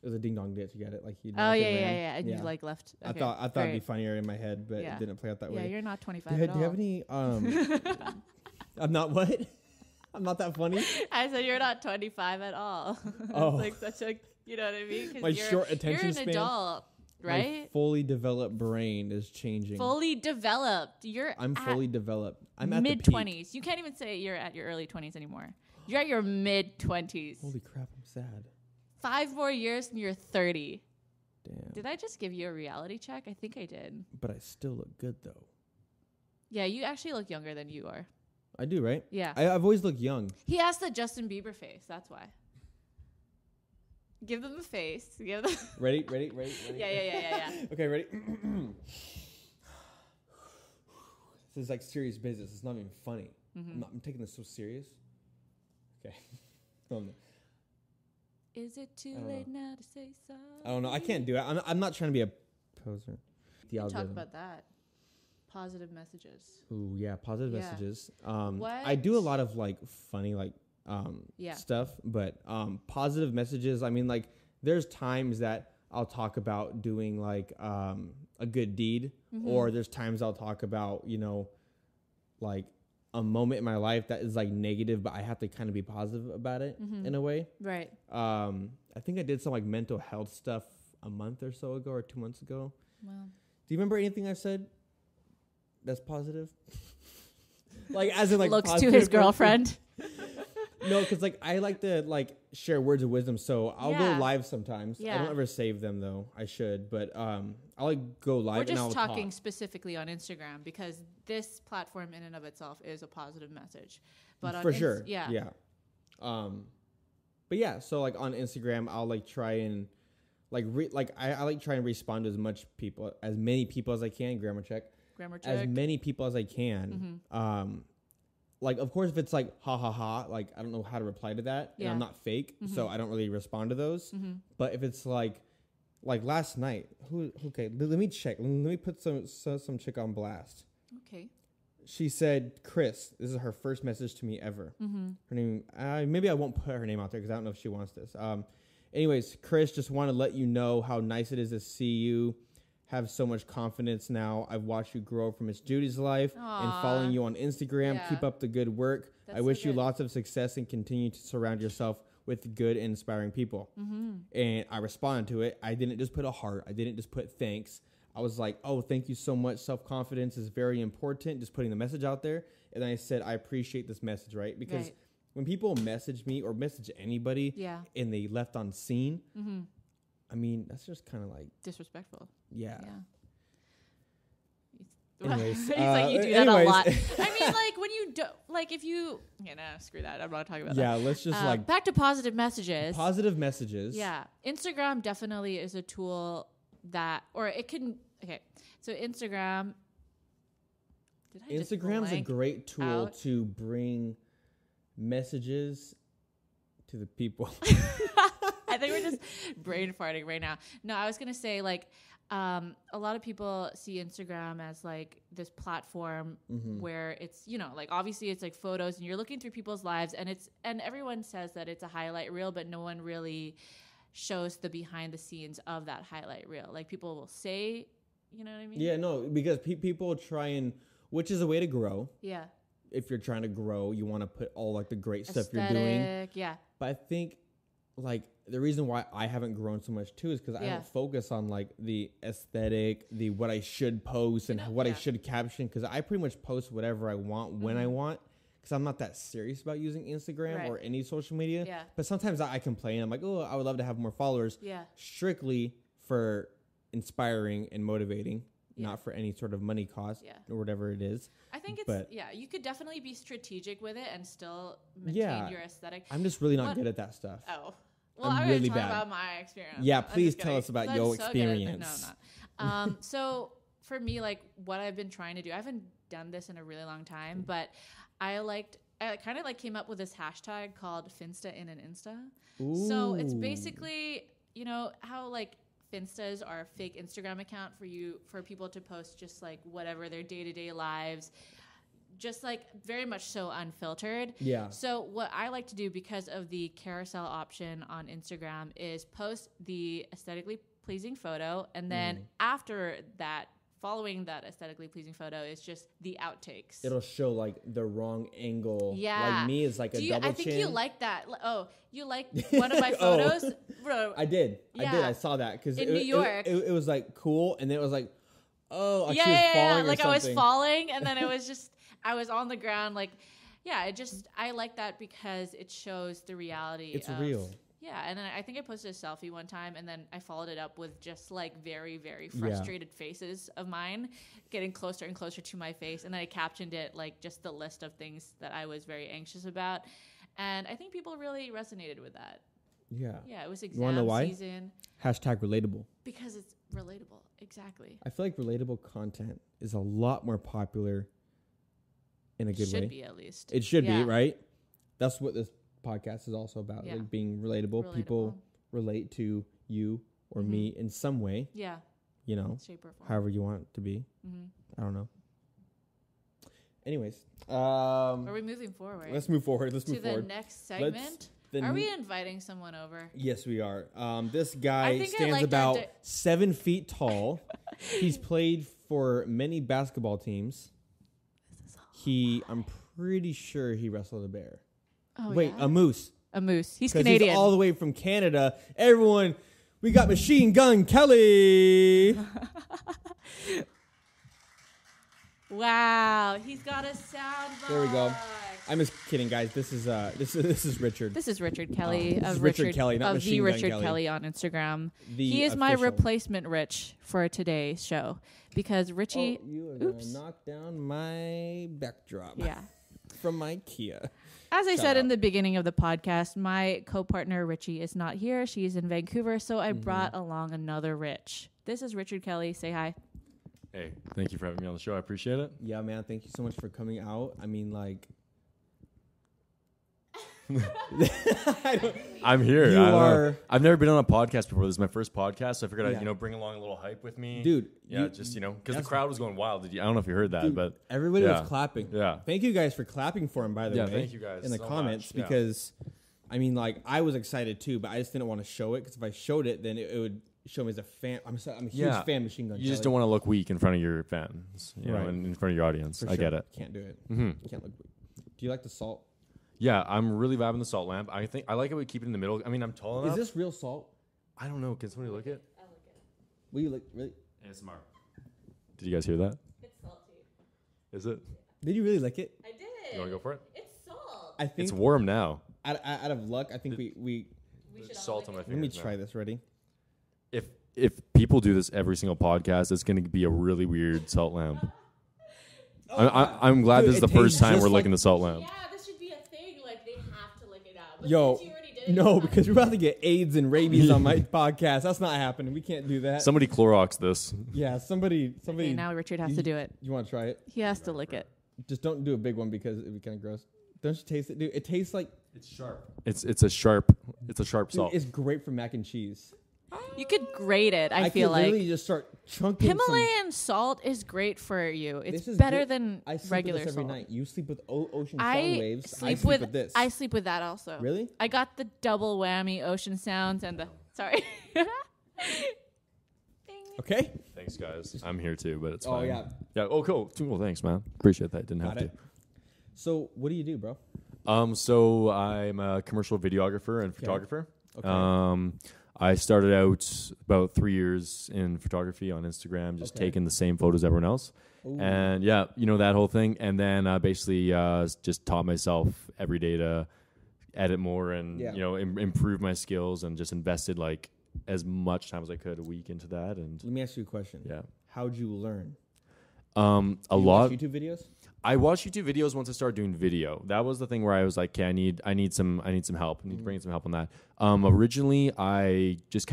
It was a ding dong ditch. You got it? Like you. Oh yeah. And you like left. Okay. I thought it'd be funnier in my head, but it didn't play out that way. Yeah, you're not 25 at all. Do you have any? I'm not what? I'm not that funny. I said you're not 25 at all. Oh, it's like such a, you know what I mean? My short attention span. You're an adult, right? My fully developed brain is changing. Fully developed. I'm fully developed. I'm at mid the 20s. You can't even say you're at your early 20s anymore. You're at your mid 20s. Holy crap! I'm sad. 5 more years and you're 30. Damn. Did I just give you a reality check? I think I did. But I still look good though. Yeah, you actually look younger than you are. I do, right? Yeah. I've always looked young. He has the Justin Bieber face. That's why. Give them the face. Give them. Ready? Yeah. Okay, ready? This is like serious business. It's not even funny. I'm taking this so serious. Okay. Is it too late now to say sorry? I don't know. I can't do it. I'm not trying to be a poser. We can talk about that. Positive messages. Ooh, yeah, positive messages. I do a lot of like funny stuff, but positive messages. I mean, like there's times that I'll talk about doing like a good deed, or there's times I'll talk about like a moment in my life that is like negative, but I have to kind of be positive about it in a way. Right. I think I did some like mental health stuff a month or so ago, or 2 months ago. Wow. Do you remember anything I said that's positive? Like as in like looks to his girlfriend. No, because like I like to like share words of wisdom, so I'll go live sometimes. Yeah. I don't ever save them though. I should, but I'll like go live. We're just and I'll talking talk. Specifically on Instagram because this platform in and of itself is a positive message. But on for sure, yeah. But yeah, so like on Instagram, I'll like try and like I like try and respond to as many people as I can. Grammar check. As many people as I can. Like, of course, if it's like, ha, ha, ha, like, I don't know how to reply to that. And I'm not fake, so I don't really respond to those. But if it's like last night, okay, let me check. Let me put some chick on blast. Okay. She said, Chris, this is her first message to me ever. Her name, maybe I won't put her name out there because I don't know if she wants this. Anyways, Chris, just want to let you know how nice it is to see you have so much confidence now. I've watched you grow from Miss Judy's life and following you on Instagram. Yeah. Keep up the good work. I wish you lots of success and continue to surround yourself with good and inspiring people. And I responded to it. I didn't just put a heart. I didn't just put thanks. I was like, oh, thank you so much. Self-confidence is very important. Just putting the message out there. And then I said, I appreciate this message, right? Because when people message me or message anybody and they left on scene, I mean, that's just kind of like disrespectful. Yeah. Anyways, it's like you do that a lot. I mean, like when you do, like if you, screw that. I'm not talking about that. Yeah, let's just like back to positive messages. Positive messages. Yeah, Instagram definitely is a tool that, or it can. Okay, so Instagram. Instagram's a great tool to bring messages to the people. I think we're just brain farting right now. No, I was going to say like a lot of people see Instagram as like this platform where it's, like obviously it's like photos and you're looking through people's lives and everyone says that it's a highlight reel, but no one really shows the behind the scenes of that highlight reel. Like people will say, you know what I mean? Yeah, no, because people try and, which is a way to grow. Yeah. If you're trying to grow, you want to put all like the great Aesthetic, stuff you're doing. Yeah. But I think like the reason why I haven't grown so much too is because I don't focus on like the aesthetic, the what I should post and what I should caption, because I pretty much post whatever I want when I want, because I'm not that serious about using Instagram or any social media. Yeah. But sometimes I complain. I'm like, oh, I would love to have more followers. Yeah. Strictly for inspiring and motivating, not for any sort of money cost or whatever it is. I think it's, you could definitely be strategic with it and still maintain your aesthetic. I'm just really not good at that stuff. Oh. Well, I'm really bad about my experience. Yeah, please tell us about your experience. No, I'm not. So for me, like what I've been trying to do, I haven't done this in a really long time, but I kind of like came up with this hashtag called Finsta in an Insta. Ooh. So it's basically, you know, how like Finstas are a fake Instagram account for people to post just like whatever their day-to-day lives, just like very much so unfiltered. Yeah. So what I like to do, because of the carousel option on Instagram, is post the aesthetically pleasing photo, and then after that, following that aesthetically pleasing photo is just the outtakes. It'll show like the wrong angle. Yeah. Like me is like a double chin. I think you like that. Oh, you like one of my photos? Bro. I did. I saw that because in New York. It was like cool, and then it was like, oh, like she was falling or like something. I was falling, and then it was just, I was on the ground. Like, I like that because it shows the reality. It's real. Yeah, and then I think I posted a selfie one time, and then I followed it up with just like very, very frustrated faces of mine getting closer and closer to my face, and then I captioned it like just the list of things that I was very anxious about, and I think people really resonated with that. Yeah. Yeah, it was exam wanna know why? season. Hashtag relatable. Because it's relatable, exactly. I feel like relatable content is a lot more popular in a good way. Should be, at least. It should be, right? That's what this podcast is also about, like being relatable. People relate to you or me in some way. Yeah. You know, shape or form. However you want it to be. I don't know. Anyways. Are we moving forward? Let's move forward. To the next segment. Are we inviting someone over? Yes, we are. This guy stands about 7 feet tall. He's played for many basketball teams. I'm pretty sure he wrestled a bear. Oh, wait, a moose. A moose. He's Canadian. He's all the way from Canada. Everyone, we got Machine Gun Kelly. Wow, he's got a sound box. There we go. I'm just kidding, guys. This is Richard. This is Richard Kelly of Richard Kelly, not Machine Gun Richard Kelly on Instagram. He is my replacement Rich for today's show because Richie. Oh, you are gonna knock down my backdrop. Yeah. From my Kia. As I said in the beginning of the podcast, my co-partner Richie is not here. She's in Vancouver, so I brought along another Rich. This is Richard Kelly. Say hi. Hey, thank you for having me on the show. I appreciate it. Yeah, man. Thank you so much for coming out. I mean, like... I'm here. I've never been on a podcast before. This is my first podcast, so I figured I'd bring along a little hype with me, dude. Yeah, because the crowd was going wild. I don't know if you heard that, dude, but everybody was clapping. Yeah, thank you guys for clapping for him. By the way, thank you guys in the comments because I mean, like, I was excited too, but I just didn't want to show it because if I showed it, then it would show me as a fan. I'm a huge fan of Machine Gun Kelly. You just don't want to look weak in front of your fans, you know, in front of your audience. I get it. Can't do it. Can't look weak. Do you like the salt? Yeah, I'm really vibing the salt lamp. I think I like it. We keep it in the middle. I mean, I'm tall enough. Is this real salt? I don't know. Can somebody look it? I'll look it. Will you look? Really? ASMR. Did you guys hear that? It's salty. Is it? Did you really lick it? I did. You want to go for it? It's salt. I think it's warm now. Out of luck, I think we should salt on my fingers. Let me try this. Ready? If people do this every single podcast, it's going to be a really weird salt lamp. I'm glad this is the first time we're licking the salt lamp. Yeah, this should be a thing. Like, they have to lick it out. But yo, you already did no, because we're about to get AIDS and rabies on my podcast. That's not happening. We can't do that. Somebody Clorox this. Yeah, somebody. Okay, now Richard has to do it. You want to try it? He has to lick it. Just don't do a big one because it'd be kind of gross. Don't you taste it, dude? It tastes like it's sharp. It's a sharp salt. It's great for mac and cheese. You could grate it. I feel like literally just start chunking. Himalayan salt is great for you. It's better than I sleep regular with this every salt. night. You sleep with ocean sound waves. I sleep with this. I sleep with that also. Really? I got the double whammy ocean sounds and the. Sorry. Okay. Thanks, guys. I'm here too, but it's Oh, fine. yeah. Yeah. Oh, cool. Cool. Thanks, man. Appreciate that. Didn't have Got it. So what do you do, bro? So I'm a commercial videographer and photographer. Okay. I started out about 3 years in photography on Instagram, just taking the same photos as everyone else. Ooh. And yeah, that whole thing. And then basically just taught myself every day to edit more and, improve my skills, and just invested like as much time as I could a week into that. And let me ask you a question. Yeah. How'd you learn? A lot. YouTube videos? I watched YouTube videos once I started doing video. That was the thing where I was like, okay, I need some help. I need to bring some help on that. Originally, I just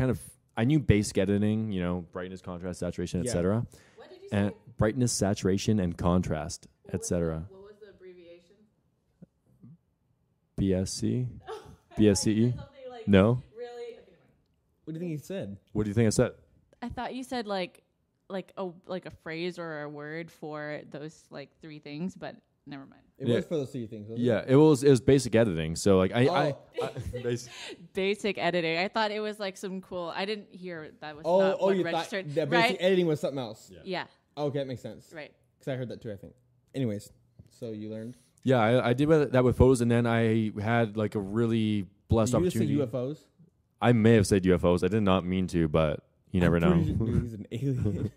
I knew basic editing, brightness, contrast, saturation, etc. What did you And say? brightness, saturation, and contrast, etc. What was the abbreviation? BSC, BSCE. Like No. really? Okay, What do you think he said? What do you think I said? I thought you said like a phrase or a word for those like three things, but never mind. It was for those three things, wasn't Yeah, it was basic editing. So like Basic editing. I thought it was like some cool. I didn't hear that was Oh, not what you registered. thought that basic right? editing was something else. Yeah. Okay, that makes sense. Right. Because I heard that too, I think. Anyways, so you learned? Yeah, I did that with photos, and then I had like a really blessed You just said opportunity. UFOs? I may have said UFOs. I did not mean to, but you never know. Dude, he's an alien.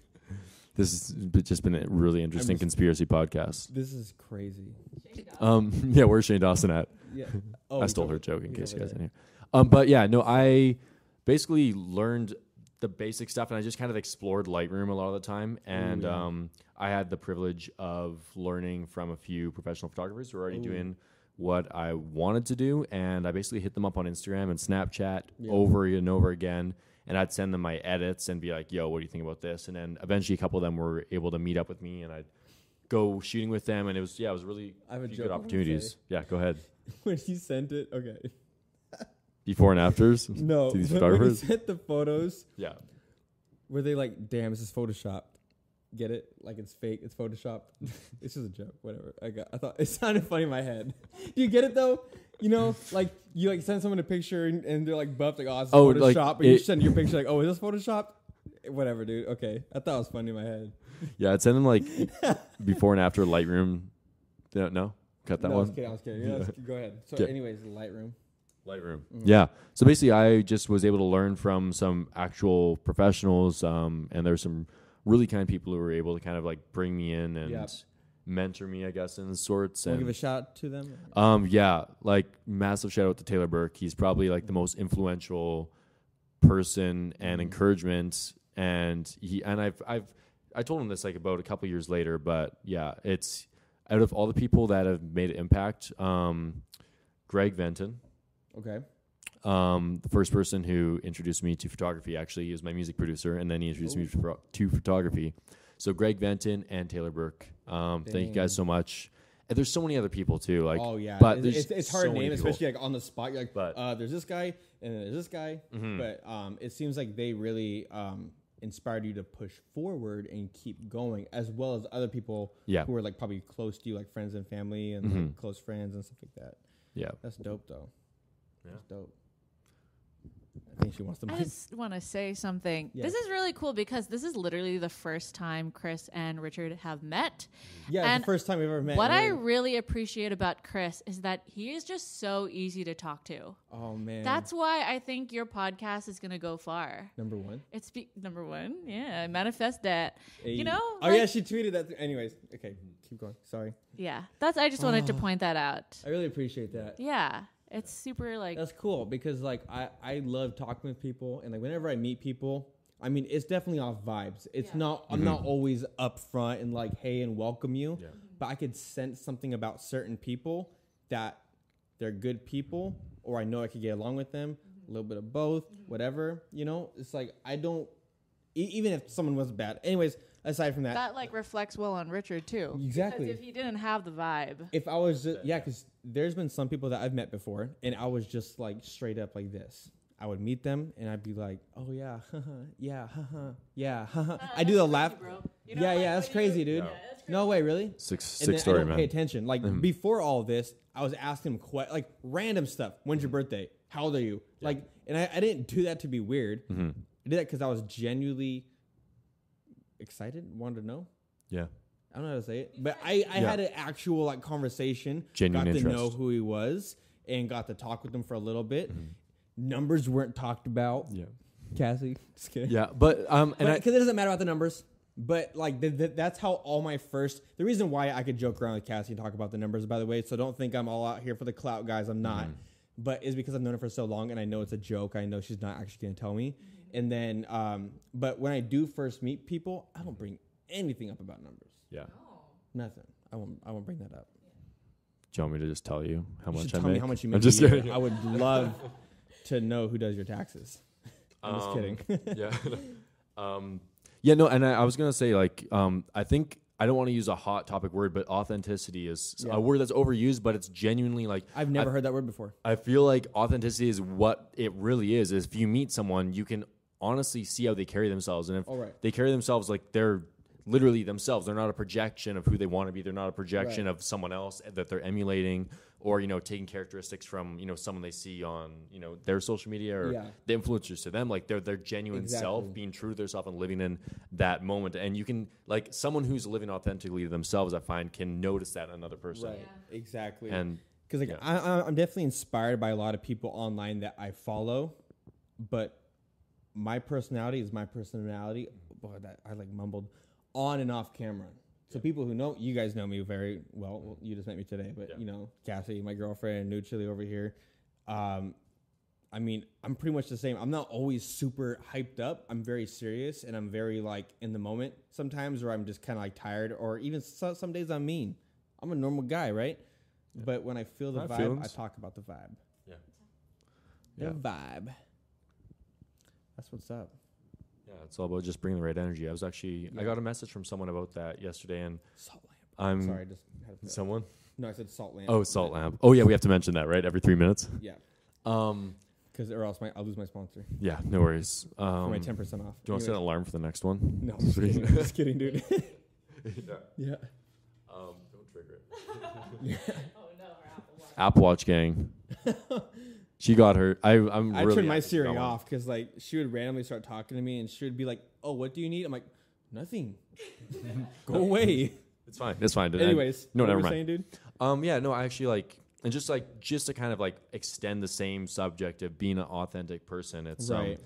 This has just been a really interesting conspiracy podcast. This is crazy. Yeah, where's Shane Dawson at? Yeah. I stole her joke in case you guys over didn't hear. But yeah, no, I basically learned the basic stuff, and I just kind of explored Lightroom a lot of the time. And I had the privilege of learning from a few professional photographers who were already doing what I wanted to do, and I basically hit them up on Instagram and Snapchat over and over again. And I'd send them my edits and be like, yo, what do you think about this? And then eventually a couple of them were able to meet up with me, and I'd go shooting with them. And it was really I have a few joke good I wanna opportunities. say. Yeah, go ahead. When he sent it, okay. Before and afters No, to these when he photographers. sent the photos, Yeah. were they like, damn, this is photoshopped? Get it? Like it's fake, it's photoshopped. It's just a joke, whatever. I thought it sounded funny in my head. Do you get it though? Like you like send someone a picture and they're like buffed, like, oh, it's Photoshop, like but you send your picture like, oh, is this Photoshopped? Whatever, dude. Okay, I thought it was funny in my head. Yeah, I'd send them like before and after Lightroom. No? Cut that No, one? I was kidding. Yeah, go ahead. So, anyways, Lightroom. Lightroom. Yeah. So basically, I just was able to learn from some actual professionals, and there's some really kind people who were able to kind of like bring me in and mentor me, I guess, in sorts. Want And to give a shout out to them? yeah, like massive shout out to Taylor Burke. He's probably like the most influential person and encouragement. And I told him this like about a couple years later, but yeah, it's out of all the people that have made an impact, Greg Venton. Okay. The first person who introduced me to photography, actually, he was my music producer, and then he introduced me to photography. So Greg Venton and Taylor Burke. Thank you guys so much. And there's so many other people too. Like, but it's hard so to name, many people. especially like on the spot. You're like, But there's this guy and then there's this guy. But it seems like they really inspired you to push forward and keep going, as well as other people who are like probably close to you, like friends and family and like close friends and stuff like that. Yeah, that's dope though. Yeah. That's dope. I think she wants to. I just want to say something. Yeah. This is really cool because this is literally the first time Chris and Richard have met. Yeah, and it's the first time we've ever met. What I really appreciate about Chris is that he is just so easy to talk to. Oh man, That's why I think your podcast is gonna go far. number one. It's number one. Yeah, manifest that. Hey. You know. Oh yeah, she tweeted that. Anyways, okay, keep going. Sorry. Yeah, I just wanted to point that out. I really appreciate that. Yeah. It's super like that's cool because like I love talking with people, and like whenever I meet people, I mean it's definitely off vibes. It's not I'm not always up front and like hey and welcome you, but I could sense something about certain people that they're good people, or I know I could get along with them. A little bit of both, whatever. It's like I don't even if someone was bad. Anyways, aside from that like reflects well on Richard too. Exactly. Because if he didn't have the vibe. If I was just, because there's been some people that I've met before, and I was just like straight up like this. I would meet them, and I'd be like, "Oh yeah, yeah, yeah." I do the laugh. That's crazy, dude. No. No way, really. Six And story, I don't man. pay attention. Like before all this, I was asking him random stuff. When's your birthday? how old are you? Yeah. Like, and I didn't do that to be weird. I did that because I was genuinely excited, wanted to know. Yeah. I don't know how to say it, but I had an actual like conversation, genuine got to interest. know who he was, and got to talk with him for a little bit. Numbers weren't talked about. Yeah. Cassie, just kidding. Yeah, but because it doesn't matter about the numbers. But like that's how all my first. The reason why I could joke around with Cassie and talk about the numbers, by the way. So don't think I'm all out here for the clout, guys. I'm not. But it's because I've known her for so long, and I know it's a joke. I know she's not actually going to tell me. And then, but when I do first meet people, I don't bring anything up about numbers. Yeah. Nothing. I won't bring that up. Do you want me to just tell you how much I tell make? Me how much you make. I'm just kidding. I would love to know who does your taxes. I'm just kidding. Yeah. Yeah, no, and I was going to say, like, I think I don't want to use a hot topic word, but authenticity is a word that's overused, but it's genuinely like... I've never heard that word before. I feel like authenticity is what it really is. If you meet someone, you can honestly see how they carry themselves. And if they carry themselves like they're literally themselves, they're not a projection of who they want to be. They're not a projection of someone else that they're emulating or, taking characteristics from, someone they see on, their social media or the influencers to them. Like they're their genuine self, being true to themselves and living in that moment. And you can, like, someone who's living authentically to themselves, I find, can notice that in another person. Right, exactly. And because I'm definitely inspired by a lot of people online that I follow, but my personality is my personality. Boy, that I like mumbled on and off camera. So people who know, you guys know me very well. Well, you just met me today, but Cassie, my girlfriend, New Chili over here. I mean, I'm pretty much the same. I'm not always super hyped up. I'm very serious, and I'm very like in the moment sometimes, or I'm just kind of like tired, or even some days I'm mean. I'm a normal guy, right? Yeah. But when I feel the vibe, I talk about the vibe. Yeah. The vibe. That's what's up. Yeah, it's all about just bringing the right energy. I was actually, I got a message from someone about that yesterday, and salt lamp. Sorry, I just had to someone. No, I said salt lamp. Oh, salt lamp. Oh yeah, we have to mention that, right? Every 3 minutes. Yeah. Because or else I'll lose my sponsor. Yeah, no worries. For my 10% off. Do you want to set an alarm for the next one? No, just kidding, dude. Yeah. Don't trigger it. Oh no, our Apple Watch gang. She got her. I really turned my Siri off because like she would randomly start talking to me and she would be like, "Oh, what do you need?" I'm like, "Nothing. Go away." It's fine. It's fine. Anyways, no, never mind. Saying, dude. Yeah, no, I actually like, and just to kind of like extend the same subject of being an authentic person. It's right.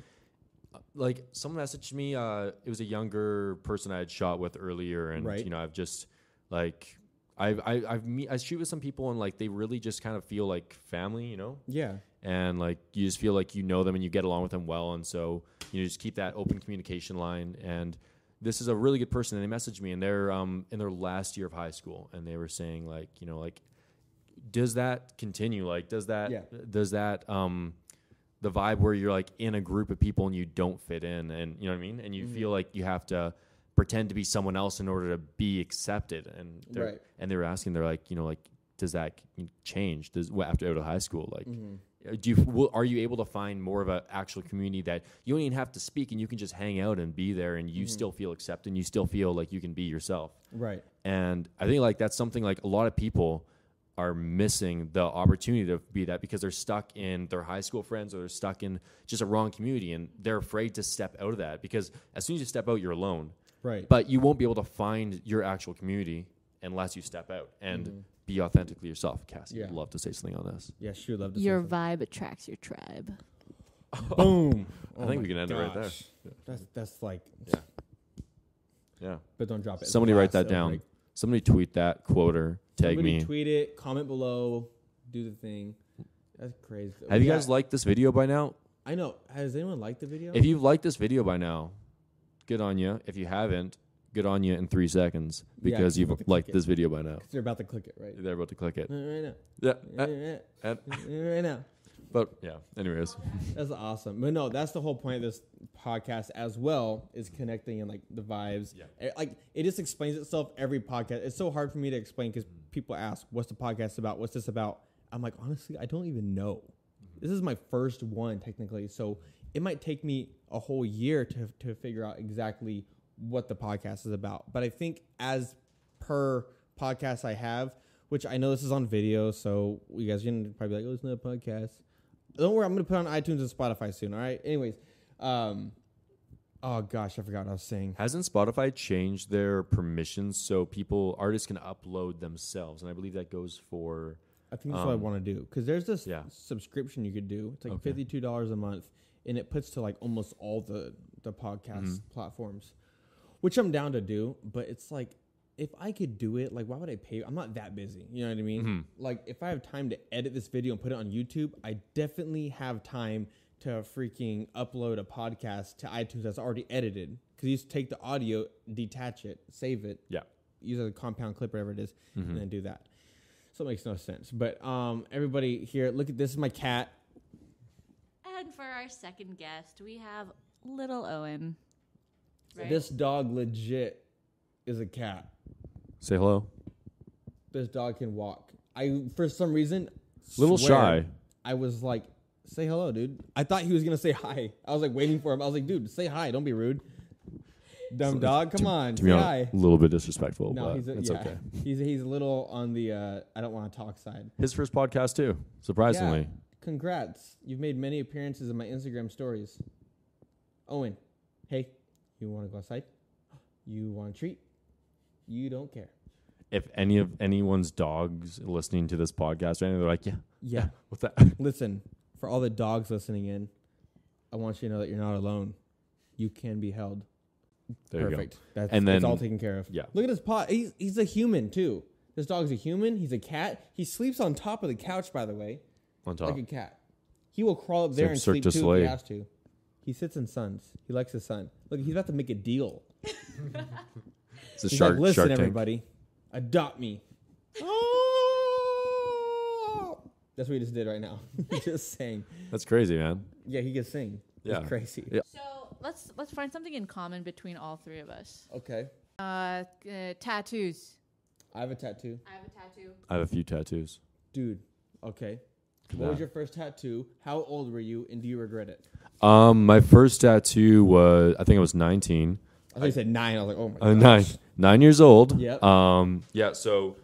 Like someone messaged me. It was a younger person I had shot with earlier, and I've just like. I shoot with some people and like they really just kind of feel like family, Yeah. And like you just feel like you know them and you get along with them well, and so just keep that open communication line. And this is a really good person, and they messaged me, and they're in their last year of high school, and they were saying like like does that continue? Like does that the vibe where you're like in a group of people and you don't fit in, and you know what I mean, and you feel like you have to pretend to be someone else in order to be accepted, and they were asking, they're like, like does that change? After out of high school, like are you able to find more of an actual community that you don't even have to speak and you can just hang out and be there and you still feel accepted and you still feel like you can be yourself, right? And I think like that's something like a lot of people are missing the opportunity to be that because they're stuck in their high school friends or they're stuck in just a wrong community, and they're afraid to step out of that because as soon as you step out, you're alone. Right. But you won't be able to find your actual community unless you step out and be authentically yourself. Cassie would love to say something on this. Yeah, she would love to your say something. vibe attracts your tribe. Boom. I think we can end it right there. Yeah. That's like... Yeah. But don't drop it. Somebody write that down. Like, somebody tweet that, quote her, tag me. Tweet it, comment below, do the thing. That's crazy. Have you guys liked this video by now? I know. Has anyone liked the video? If you've liked this video by now, good on you. If you haven't, good on you in 3 seconds because you've liked this video by now. They're about to click it, right? They're about to click it. Right Yeah. Right now. But yeah, anyways. That's awesome. But no, that's the whole point of this podcast as well, is connecting and like the vibes. Yeah. Like it just explains itself every podcast. It's so hard for me to explain because people ask, what's the podcast about? What's this about? I'm like, honestly, I don't even know. This is my first one technically. So it might take me a whole year to figure out exactly what the podcast is about. But I think as per podcast I have, which I know this is on video, so you guys are going to probably be like, oh, it's not a podcast. Don't worry, I'm gonna put it on iTunes and Spotify soon. All right. Anyways, oh gosh, I forgot what I was saying. Hasn't Spotify changed their permissions so artists can upload themselves? And I believe that goes for. I think that's what I want to do because there's this subscription you could do. It's like $52 a month, and it puts to like almost all the podcast platforms, which I'm down to do. But it's like, if I could do it, like, why would I pay? I'm not that busy. You know what I mean? Mm-hmm. Like, if I have time to edit this video and put it on YouTube, I definitely have time to freaking upload a podcast to iTunes that's already edited. Because you just take the audio, detach it, save it, use a compound clip, whatever it is, and then do that. So it makes no sense. But everybody here, look at this. Is my cat. And for our second guest, we have little Owen. Right? This dog legit is a cat. Say hello. This dog can walk. I, for some reason, little shy. I was like, say hello, dude. I thought he was going to say hi. I was like waiting for him. I was like, dude, say hi. Don't be rude. Dumb dog, come on, say hi. A little bit disrespectful, no, but it's okay. He's a little on the I don't want to talk side. His first podcast too, surprisingly. Yeah. Congrats. You've made many appearances in my Instagram stories. Owen, hey, you want to go outside? You want a treat? You don't care. If anyone's dogs listening to this podcast right now, they're like, yeah. What's that? Listen, for all the dogs listening in, I want you to know that you're not alone. You can be held. There Perfect. You go. That's all taken care of. Yeah. Look at his paw. He's a human too. This dog's a human. He's a cat. He sleeps on top of the couch, by the way. On top. Like a cat. He will crawl up there and sleep too if he has to. He sits in suns. He likes the sun. Look, he's about to make a deal. It's a shark. Like, listen, shark everybody, adopt me. Oh! That's what he just did right now. He just sang. That's crazy, man. Yeah, he can sing. Yeah. It's crazy. Yeah. So let's find something in common between all three of us. Okay. Tattoos. I have a tattoo. I have a tattoo. I have a few tattoos. Dude, okay. What was your first tattoo? How old were you, and do you regret it? My first tattoo was, I think I was 19. I thought you said 9. I was like, oh my gosh. 9 years old. Yep. So,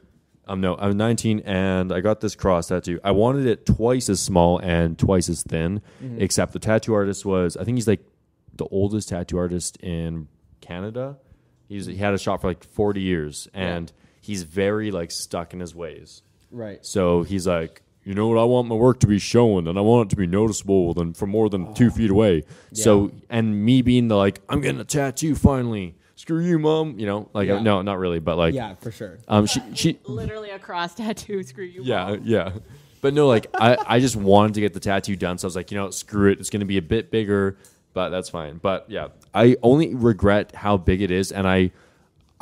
no, I was 19 and I got this cross tattoo. I wanted it twice as small and twice as thin, except the tattoo artist I think he's like the oldest tattoo artist in Canada. He had a shop for like 40 years and he's very like stuck in his ways. Right. So he's like, you know what? I want my work to be shown, and I want it to be noticeable from more than 2 feet away. Yeah. So, and me being like, I'm getting a tattoo finally. Screw you, mom. You know, like no, not really, but like, yeah, for sure. She literally a cross tattoo. Screw you, mom. Yeah. But no, like I just wanted to get the tattoo done, so I was like, screw it. It's going to be a bit bigger, but that's fine. But yeah, I only regret how big it is, and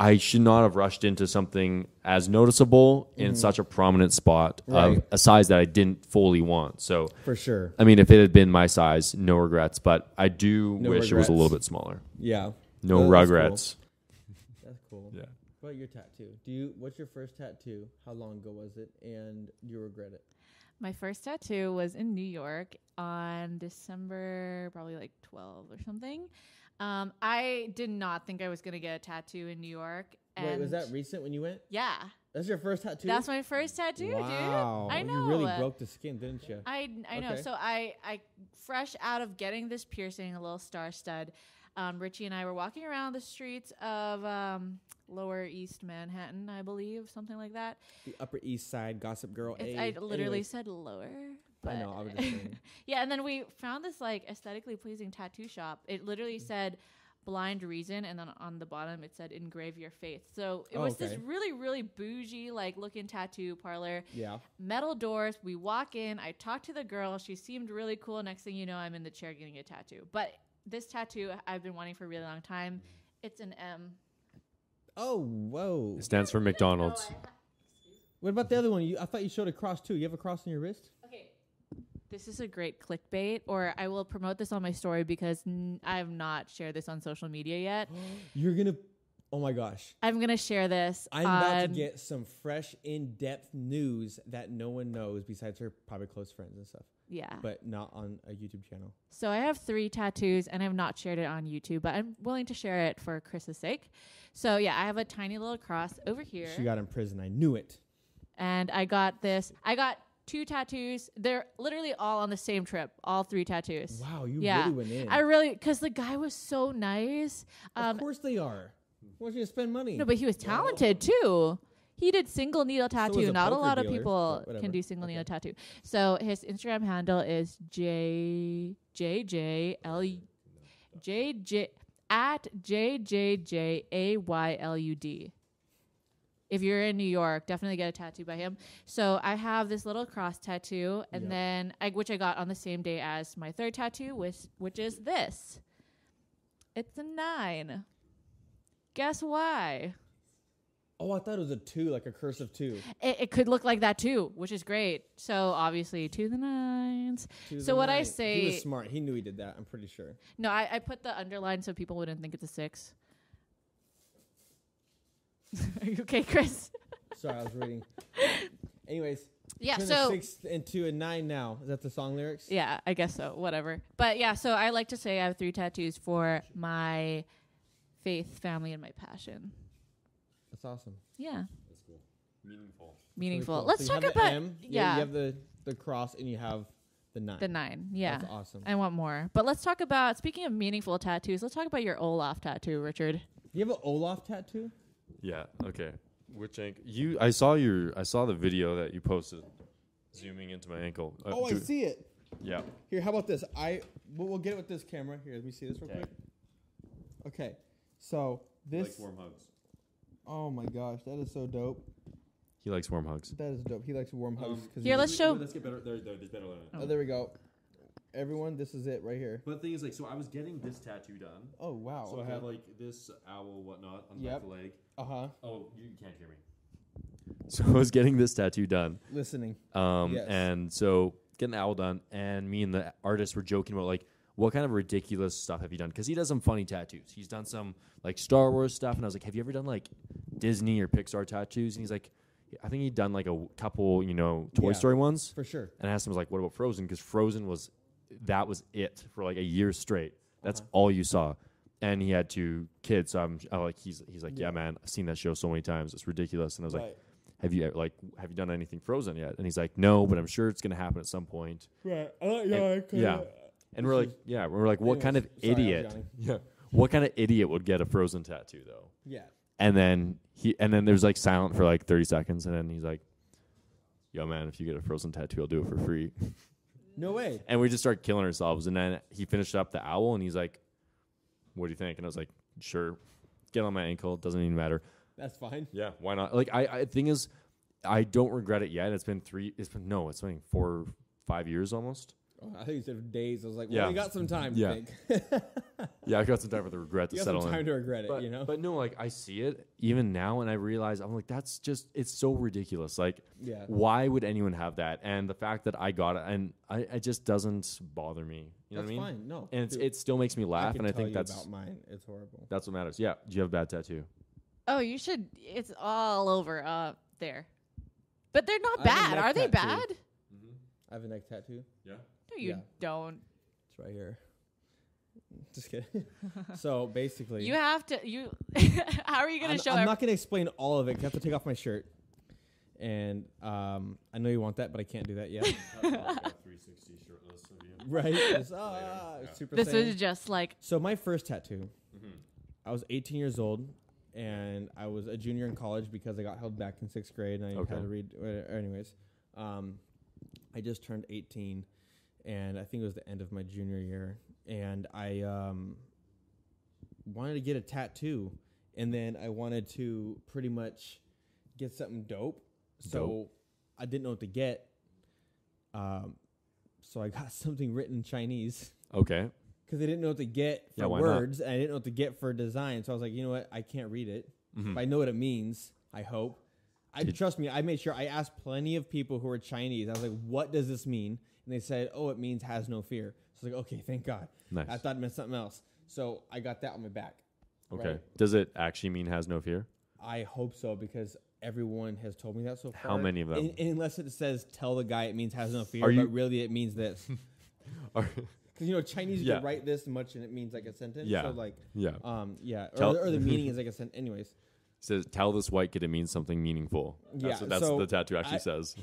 I should not have rushed into something as noticeable in such a prominent spot of a size that I didn't fully want. So for sure. I mean, if it had been my size, no regrets. But I do wish it was a little bit smaller. Yeah. No regrets. That's cool. Yeah. What about your tattoo? What's your first tattoo? How long ago was it? And do you regret it? My first tattoo was in New York on December, probably like 12 or something. I did not think I was going to get a tattoo in New York. Wait, was that recent when you went? Yeah. That's your first tattoo? That's my first tattoo, wow. dude. I know. You really broke the skin, didn't you? I know. So I fresh out of getting this piercing, a little star stud, Richie and I were walking around the streets of Lower East Manhattan, I believe, something like that. The Upper East Side, Gossip Girl. I literally said lower. I know, I was just saying. Yeah, and then we found this like aesthetically pleasing tattoo shop. It literally said Blind Reason, and then on the bottom it said Engrave Your Faith. So it was this really, really bougie like looking tattoo parlor. Yeah. Metal doors. We walk in. I talked to the girl. She seemed really cool. Next thing you know, I'm in the chair getting a tattoo. But this tattoo I've been wanting for a really long time. It's an M. Oh, whoa. It stands for McDonald's. What about the other one? I thought you showed a cross too. You have a cross on your wrist? Okay. This is a great clickbait, or I will promote this on my story because I have not shared this on social media yet. You're going to, oh my gosh. I'm going to share this. I'm about to get some fresh, in-depth news that no one knows besides her probably close friends and stuff. Yeah. But not on a YouTube channel. So I have 3 tattoos, and I've not shared it on YouTube, but I'm willing to share it for Chris's sake. So yeah, I have a tiny little cross over here. She got in prison. I knew it. And I got this. I got 2 tattoos. They're literally all on the same trip, all 3 tattoos. Wow, you really went in. I really, because the guy was so nice. Of course they are. Why don't you spend money? No, but he was talented too. He did single needle tattoo. Not a lot of people can do single needle tattoo. So his Instagram handle is JJJayylud. If you're in New York, definitely get a tattoo by him. So I have this little cross tattoo, and then which I got on the same day as my 3rd tattoo, which is this. It's a 9. Guess why? Oh, I thought it was a 2, like a cursive 2. It could look like that too, which is great. So obviously 2 the 9s. So what I say, he was smart. He knew he did that. I'm pretty sure. No, I put the underline so people wouldn't think it's a 6. Are you okay, Chris? Sorry, I was reading. Anyways. Yeah, so 6 and 2 and 9 now. Is that the song lyrics? Yeah, I guess so. Whatever. But yeah, so I like to say I have 3 tattoos for my faith, family, and my passion. That's awesome. Yeah. That's cool. Meaningful. Meaningful. Really cool. Let's talk about M, you have the cross and you have the 9. The 9. Yeah. That's awesome. I want more. But let's talk about, speaking of meaningful tattoos, let's talk about your Olaf tattoo, Richard. You have an Olaf tattoo? Yeah. Okay. Which ankle? I saw the video that you posted, zooming into my ankle. I see it. Yeah. Here, how about this? We'll get it with this camera. Here, let me see this real quick. Okay. So this. He likes warm hugs. Oh my gosh, that is so dope. He likes warm hugs. That is dope. He likes warm hugs. Here, let's show. Let's get better. There's better than it. Oh, there we go. Everyone, this is it right here. But the thing is, like, so I was getting this tattoo done. Oh wow. So I had like this owl, whatnot, on the leg. Oh, you can't hear me. So I was getting this tattoo done. Listening. Yes. And so getting the owl done, and me and the artist were joking about like, what kind of ridiculous stuff have you done? Because he does some funny tattoos. He's done some like Star Wars stuff, and I was like, have you ever done like Disney or Pixar tattoos? And he's like, I think he'd done like a couple, Toy Story ones. For sure. And I asked him, I was like, what about Frozen? Because Frozen was it for like a year straight. That's all you saw. And he had 2 kids, so I'm like, he's like, yeah, man, I've seen that show so many times. It's ridiculous. And I was like, have you done anything Frozen yet? And he's like, no, but I'm sure it's gonna happen at some point. Right. And we're like, what kind of idiot? Yeah. What kind of idiot would get a Frozen tattoo though? Yeah. And then there's like silent for like 30 seconds, and then he's like, yo, man, if you get a Frozen tattoo, I'll do it for free. No way. And we just started killing ourselves. And then he finished up the owl, and he's like, what do you think? And I was like, sure, get on my ankle. It doesn't even matter. That's fine. Yeah, why not? Like, the thing is, I don't regret it yet. It's been 4 or 5 years almost. Oh, I think you said days. I was like, well, you got some time to think. Yeah, I got some time for the regret to settle in. You got some time to regret it, But no, like, I see it even now, and I realize, I'm like, that's just, it's so ridiculous. Like, why would anyone have that? And the fact that I got it, and it just doesn't bother me. You know what I mean? That's fine. No. And it still makes me laugh, and I think that's about mine. It's horrible. That's what matters. Yeah. Do you have a bad tattoo? Oh, you should. It's all over there. But they're not bad. Are they bad? Mm-hmm. I have a neck tattoo. Yeah. No, you don't. It's right here. Just kidding. So basically, you have to. How are you going to show? I'm not going to explain all of it. 'Cause I have to take off my shirt, and I know you want that, but I can't do that yet. 360 shirtless of you. Right? Super. This is just like. So my first tattoo. Mm-hmm. I was 18 years old, and I was a junior in college because I got held back in 6th grade, and I had to read. Anyways, I just turned 18. And I think it was the end of my junior year. And I wanted to get a tattoo. And then I wanted to pretty much get something dope. So I didn't know what to get. So I got something written in Chinese. Okay. Because I didn't know what to get for words. And I didn't know what to get for design. So I was like, you know what? I can't read it. Mm-hmm. But I know what it means, I hope. Trust me, I made sure I asked plenty of people who are Chinese. I was like, what does this mean? And they said, oh, it means has no fear. So I was like, okay, thank God. Nice. I thought it meant something else. So I got that on my back. Okay. Right? Does it actually mean has no fear? I hope so, because everyone has told me that so far. How many of them? Unless it says, tell the guy it means has no fear, but really it means this. Because, Chinese, you can write this much and it means like a sentence. Yeah. So like, or the meaning is like a sentence. Anyways. It says, tell this white kid it means something meaningful. That's what the tattoo actually says.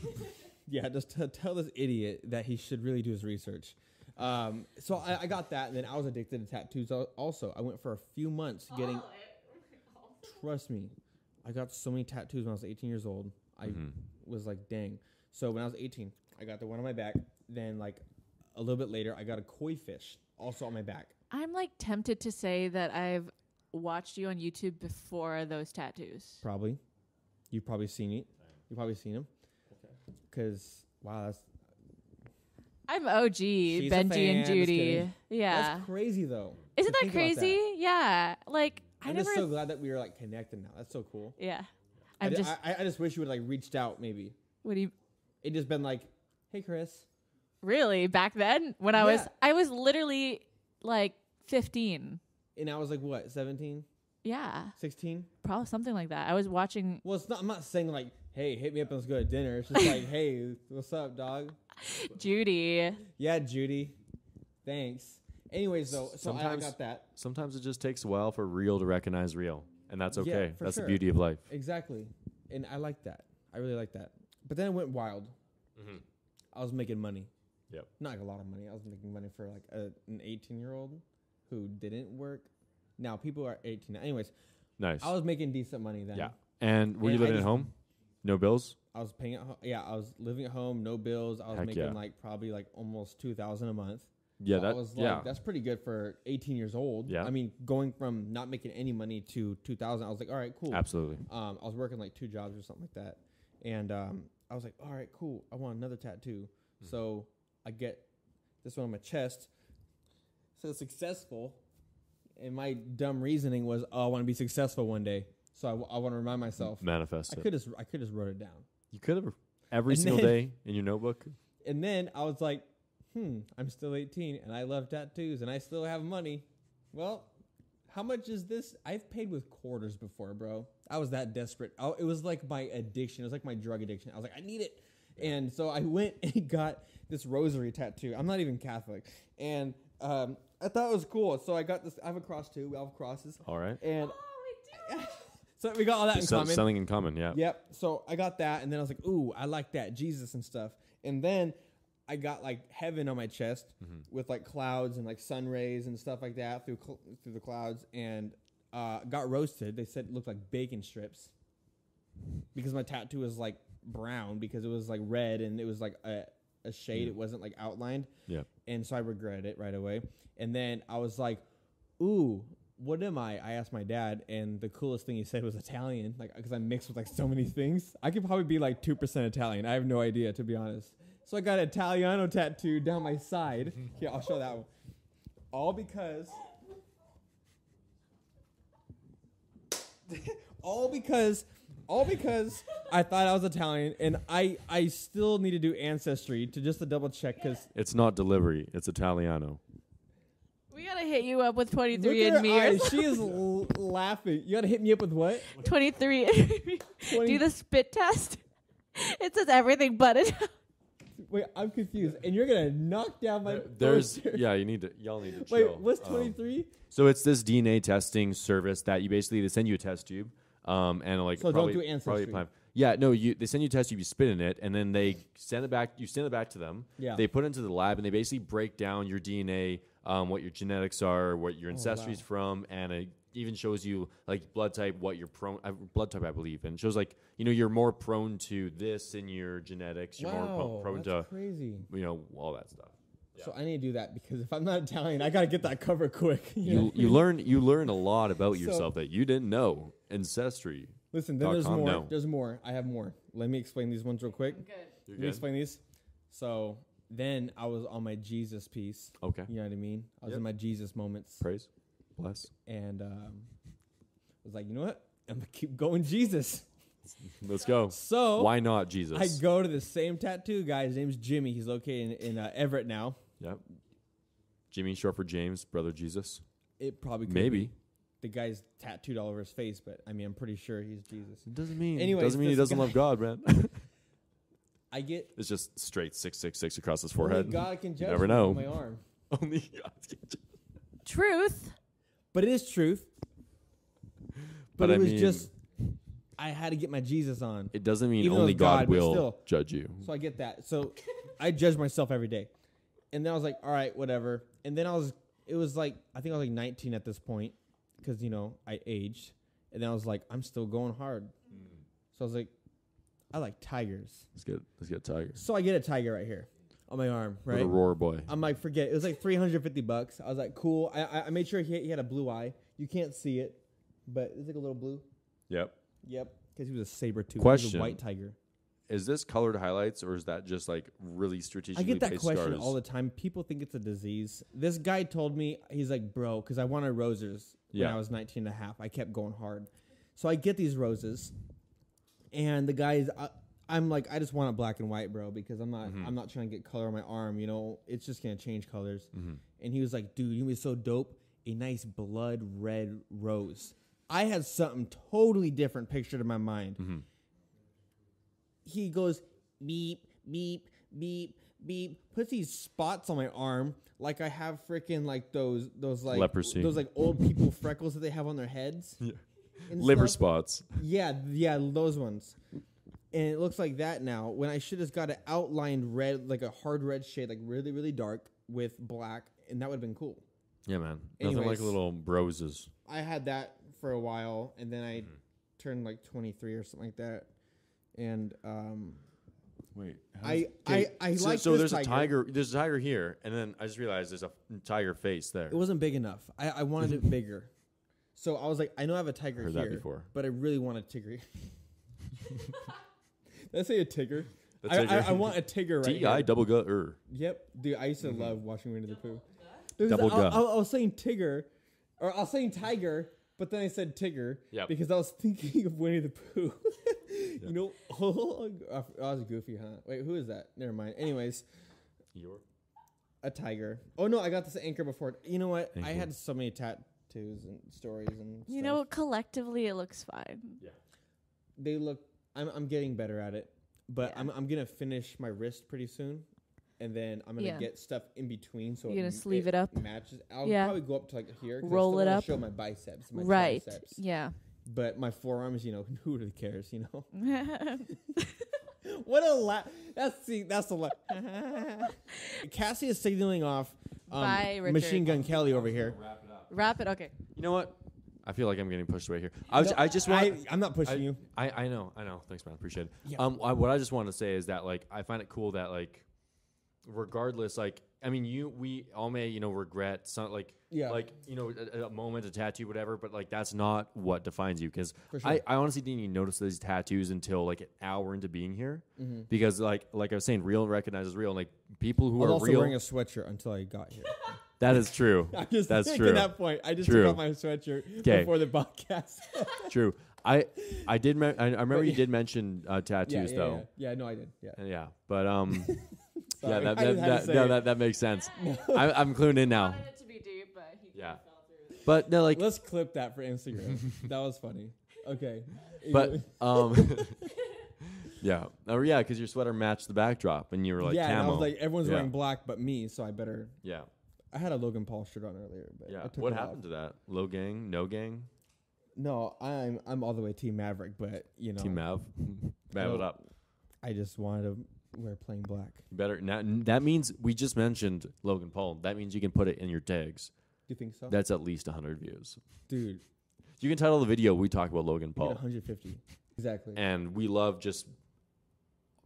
Yeah, just tell this idiot that he should really do his research. So I got that, and then I was addicted to tattoos also. I went for a few months getting... Trust me, I got so many tattoos when I was 18 years old. I was like, dang. So when I was 18, I got the one on my back. Then like a little bit later, I got a koi fish also on my back. I'm like tempted to say that I've watched you on YouTube before those tattoos. Probably. You've probably seen it. You've probably seen them. Because, wow, that's... I'm OG, Benji and Judy. Yeah. That's crazy, though. Isn't that crazy? Yeah. Like, I'm just so glad that we are, like, connected now. That's so cool. Yeah. I just wish you would, like, reached out, maybe. What do you... It just been like, hey, Chris. Really? Back then? When I was literally, like, 15. And I was, like, what, 17? Yeah. 16? Probably something like that. I was watching... Well, it's not. I'm not saying, like, hey, hit me up and let's go to dinner. It's just like, hey, what's up, dog? Judy. Yeah, Judy. Thanks. Anyways, though, so I got that. Sometimes it just takes a while for real to recognize real. And that's okay. Yeah, that's sure. the beauty of life. Exactly. And I like that. I really like that. But then it went wild. Mm-hmm. I was making money. Yep. Not like a lot of money. I was making money for like an 18-year-old who didn't work. Now, people are 18. Anyways. Nice. I was making decent money then. Yeah. And were you living at home? No bills? I was paying at home. Yeah, I was living at home, no bills. I was making like probably like almost $2,000 a month. Yeah, so that's pretty good for 18 years old. Yeah. I mean, going from not making any money to 2,000, I was like, all right, cool. Absolutely. I was working like 2 jobs or something like that. And I was like, all right, cool. I want another tattoo. Mm-hmm. So I get this one on my chest. So successful. And my dumb reasoning was, oh, I want to be successful one day. So I want to remind myself. Manifest it. I could just wrote it down. You could have every single day in your notebook. And then I was like, I'm still 18 and I love tattoos and I still have money. Well, how much is this? I've paid with quarters before, bro. I was that desperate. It was like my addiction. It was like my drug addiction. I was like, I need it. And so I went and got this rosary tattoo. I'm not even Catholic. And I thought it was cool. So I got this. I have a cross too. We all have crosses. All right. And so we got all that in common. Something in common, yeah. Yep. So I got that. And then I was like, ooh, I like that. Jesus and stuff. And then I got like heaven on my chest with like clouds and like sun rays and stuff like that through the clouds, and got roasted. They said it looked like bacon strips because my tattoo was like brown because it was like red and it was like a shade. It wasn't like outlined. Yeah. And so I regretted it right away. And then I was like, ooh, what am I? I asked my dad, and the coolest thing he said was Italian, like because I'm mixed with like so many things. I could probably be like 2% Italian. I have no idea, to be honest. So I got an Italiano tattoo down my side. Here, I'll show that one. All because I thought I was Italian, and I still need to do Ancestry to double check because it's not delivery, it's Italiano. We gotta hit you up with 23andMe. She is laughing. You gotta hit me up with what? 23andMe. Do the spit test. It says everything but it. Wait, I'm confused. And you're gonna knock down my. Y'all need to chill. Wait, what's 23? So it's this DNA testing service that they send you a test tube, and like so don't do Ancestry. They send you a test tube, you spit in it, and then they send it back. You send it back to them. Yeah. They put it into the lab, and they basically break down your DNA, what your genetics are, what your ancestry is from, and it even shows you like blood type, what you're prone blood type, I believe, and it shows like you're more prone to this in your genetics. You're more prone to crazy. All that stuff. Yeah. So I need to do that because if I'm not Italian, I gotta get that covered quick. You learn a lot about yourself that you didn't know. Ancestry. Listen, then there's more. No. There's more. I have more. Let me explain these ones real quick. Good. Let me explain these. So then I was on my Jesus piece. Okay. You know what I mean? I was in my Jesus moments. Praise. Bless. And I was like, you know what? I'm going to keep going Jesus. Let's go. So why not Jesus? I go to the same tattoo guy. His name's Jimmy. He's located in Everett now. Yep. Jimmy, short for James, brother Jesus. It probably could maybe. Be. The guy's tattooed all over his face, but I mean, I'm pretty sure he's Jesus. It doesn't mean he doesn't love God, man. It's just straight 666 across his forehead. Only God can judge. You never know. On my arm. Only God can judge. Truth. But it is truth. But it was just I had to get my Jesus on. It doesn't mean Even only though it's God will judge you. So I get that. So I judge myself every day. And then I was like, all right, whatever. And then it was like, I think I was like 19 at this point because, I aged. And then I was like, I'm still going hard. So I was like, I like tigers. Let's get a tiger. So I get a tiger right here on my arm, right? What a roar boy. I'm like, forget it. It was like $350. I was like, cool. I made sure he had a blue eye. You can't see it, but it's like a little blue. Yep. Because he was a saber-tooth. Question. He was a white tiger. Is this colored highlights or is that just like really strategically I get that placed question scars? all the time. People think it's a disease. This guy told me, he's like, bro, because I wanted roses when I was 19 and a half. I kept going hard. So I get these roses, and the guy I'm like, I just want it black and white, bro, because I'm not trying to get color on my arm. It's just going to change colors. And he was like, dude, you know what's so dope? A nice blood red rose. I had something totally different pictured in my mind. He goes, beep, beep, beep, beep, puts these spots on my arm like I have freaking like those like leprosy. Those like old people freckles that they have on their heads. Yeah. Liver spots. Yeah, those ones. And it looks like that now when I should have got an outlined red, like a hard red shade, like really, really dark with black, and that would have been cool. Yeah, man. Anyways, Nothing like little roses. I had that for a while, and then I turned like 23 or something like that. And wait, I like so this there's a tiger. There's a tiger here, and then I just realized there's a tiger face there. It wasn't big enough. I wanted it bigger, so I was like, I know I have a tiger Heard here, that before. but I really want a tigger. Did I say a tigger? I want a tigger right T-I here. double gut. Yep, dude. I used to love watching Winnie the Pooh. Double gut. I was saying Tigger, or I was saying tiger, but then I said Tigger because I was thinking of Winnie the Pooh. I was goofy, huh? Wait, who is that? Never mind. Anyways, a tiger. Oh no, I got this anchor before. You know what? I had so many tattoos and stories and stuff. Collectively it looks fine. Yeah. They look. I'm getting better at it, but I'm gonna finish my wrist pretty soon. And then I'm going to get stuff in between. So you're going to sleeve it up? Matches. I'll probably go up to like here. Roll it up. Show my biceps. My triceps. Yeah. But my forearms, who really cares, What a laugh. That's a laugh. Cassie is signaling off Bye, Richard. Machine Gun Kelly over here. Wrap it. Okay. You know what? I feel like I'm getting pushed away here. I'm not pushing you. I know. Thanks, man. Appreciate it. Yeah. What I just want to say is that like I find it cool that like regardless, like I mean, we all may regret some a moment, a tattoo, whatever, but like that's not what defines you. Because sure. I honestly didn't even notice these tattoos until like an hour into being here. Because like I was saying, real recognizes real. And, like people who I was are also real. wearing a sweatshirt until I got here. That is true. That's true. At that point, I just took off my sweatshirt before the podcast. True. I did. I remember you did mention tattoos though. Yeah, no, I did. Yeah. But Sorry, that makes sense. I'm clued in now. I wanted it to be deep, but he fell through. But no, like let's clip that for Instagram. That was funny. Okay. But yeah, because your sweater matched the backdrop, and you were like, yeah, camo. and I was like, everyone's wearing black but me, so I better. Yeah. I had a Logan Paul shirt on earlier, but yeah. What happened to that? Low gang, no gang? No, I'm all the way Team Maverick, but Team Mav, Mav it up. I just wanted to wear plain black. Better now. That means we just mentioned Logan Paul. That means you can put it in your tags. Do you think so? That's at least 100 views, dude. You can title the video "We Talk About Logan Paul." 150, exactly. And we love just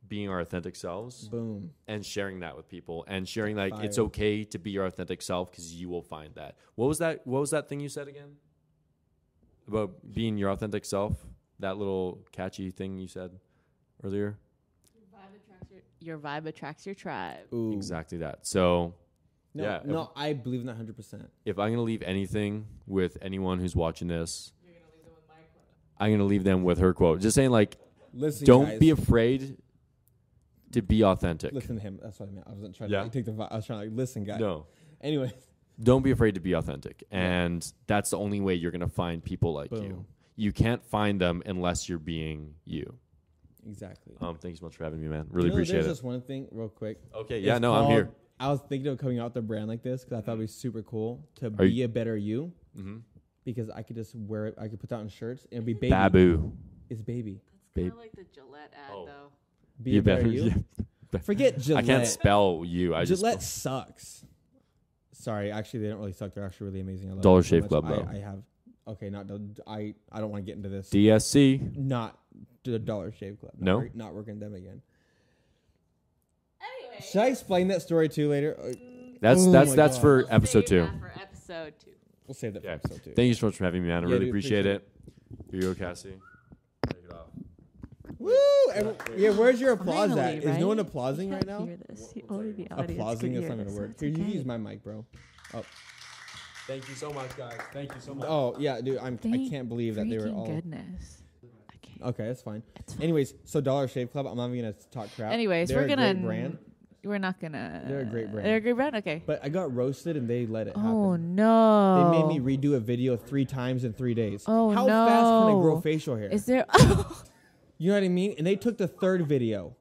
being our authentic selves. Boom. And sharing that with people, and sharing like it's okay to be your authentic self because you will find that. What was that thing you said again? About being your authentic self? That little catchy thing you said earlier? Your vibe attracts your tribe. Ooh. Exactly that. So, No, I believe in that 100%. If I'm going to leave anything with anyone who's watching this, you're going to leave them with my quote. I'm going to leave them with her quote. Just saying, like, listen, don't guys. be afraid to be authentic. Listen to him. That's what I meant. I wasn't trying to take the vibe. I was trying to listen, guys. No. Anyway. Don't be afraid to be authentic. And that's the only way you're going to find people like you. You can't find them unless you're being you. Exactly. Thank you so much for having me, man. Really appreciate it. There's just one thing real quick. Okay. Yeah, no, I'm here. I was thinking of coming out with a brand like this because I thought it'd be super cool to be a better you. Mm-hmm. Because I could just wear it. I could put that on shirts and it'd be baby. Babu. is baby. That's kind of like the Gillette ad, though. Be a better you. Forget Gillette. I can't spell you. Gillette sucks. Sorry, actually, they don't really suck. They're actually really amazing. I love Dollar them so Shave much. Club, though. I have. Okay, I don't want to get into this. DSC. Not the Dollar Shave Club. No? Not working them again. Anyway. Should I explain that story too later? That's for We'll episode save 2. that for episode 2. We'll save that for episode 2. Thank you so much for having me, man. I Yeah, really dude, appreciate it. Here you go, Cassie. Take it off. Woo! Yeah, where's your applause Finally, at? Is no one right? applauding right now? Hear this. Only the audience Applauding could is hear not going to this, work. so Here, it's you okay. use my mic, bro. Oh. Thank you so much, guys. Thank you so much. Oh, yeah, dude. I can't believe that they were Freaking all. goodness. Okay, that's fine. It's fine. Anyways, so Dollar Shave Club, I'm not even going to talk crap. Anyways, They're we're a gonna. great brand, We're not gonna. They're a great brand. They're a great brand. Okay. but I got roasted and they let it Oh happen. no. They made me redo a video 3 times in 3 days. Oh, How fast can I grow no. facial hair? Is there? You know what I mean? And they took the 3rd video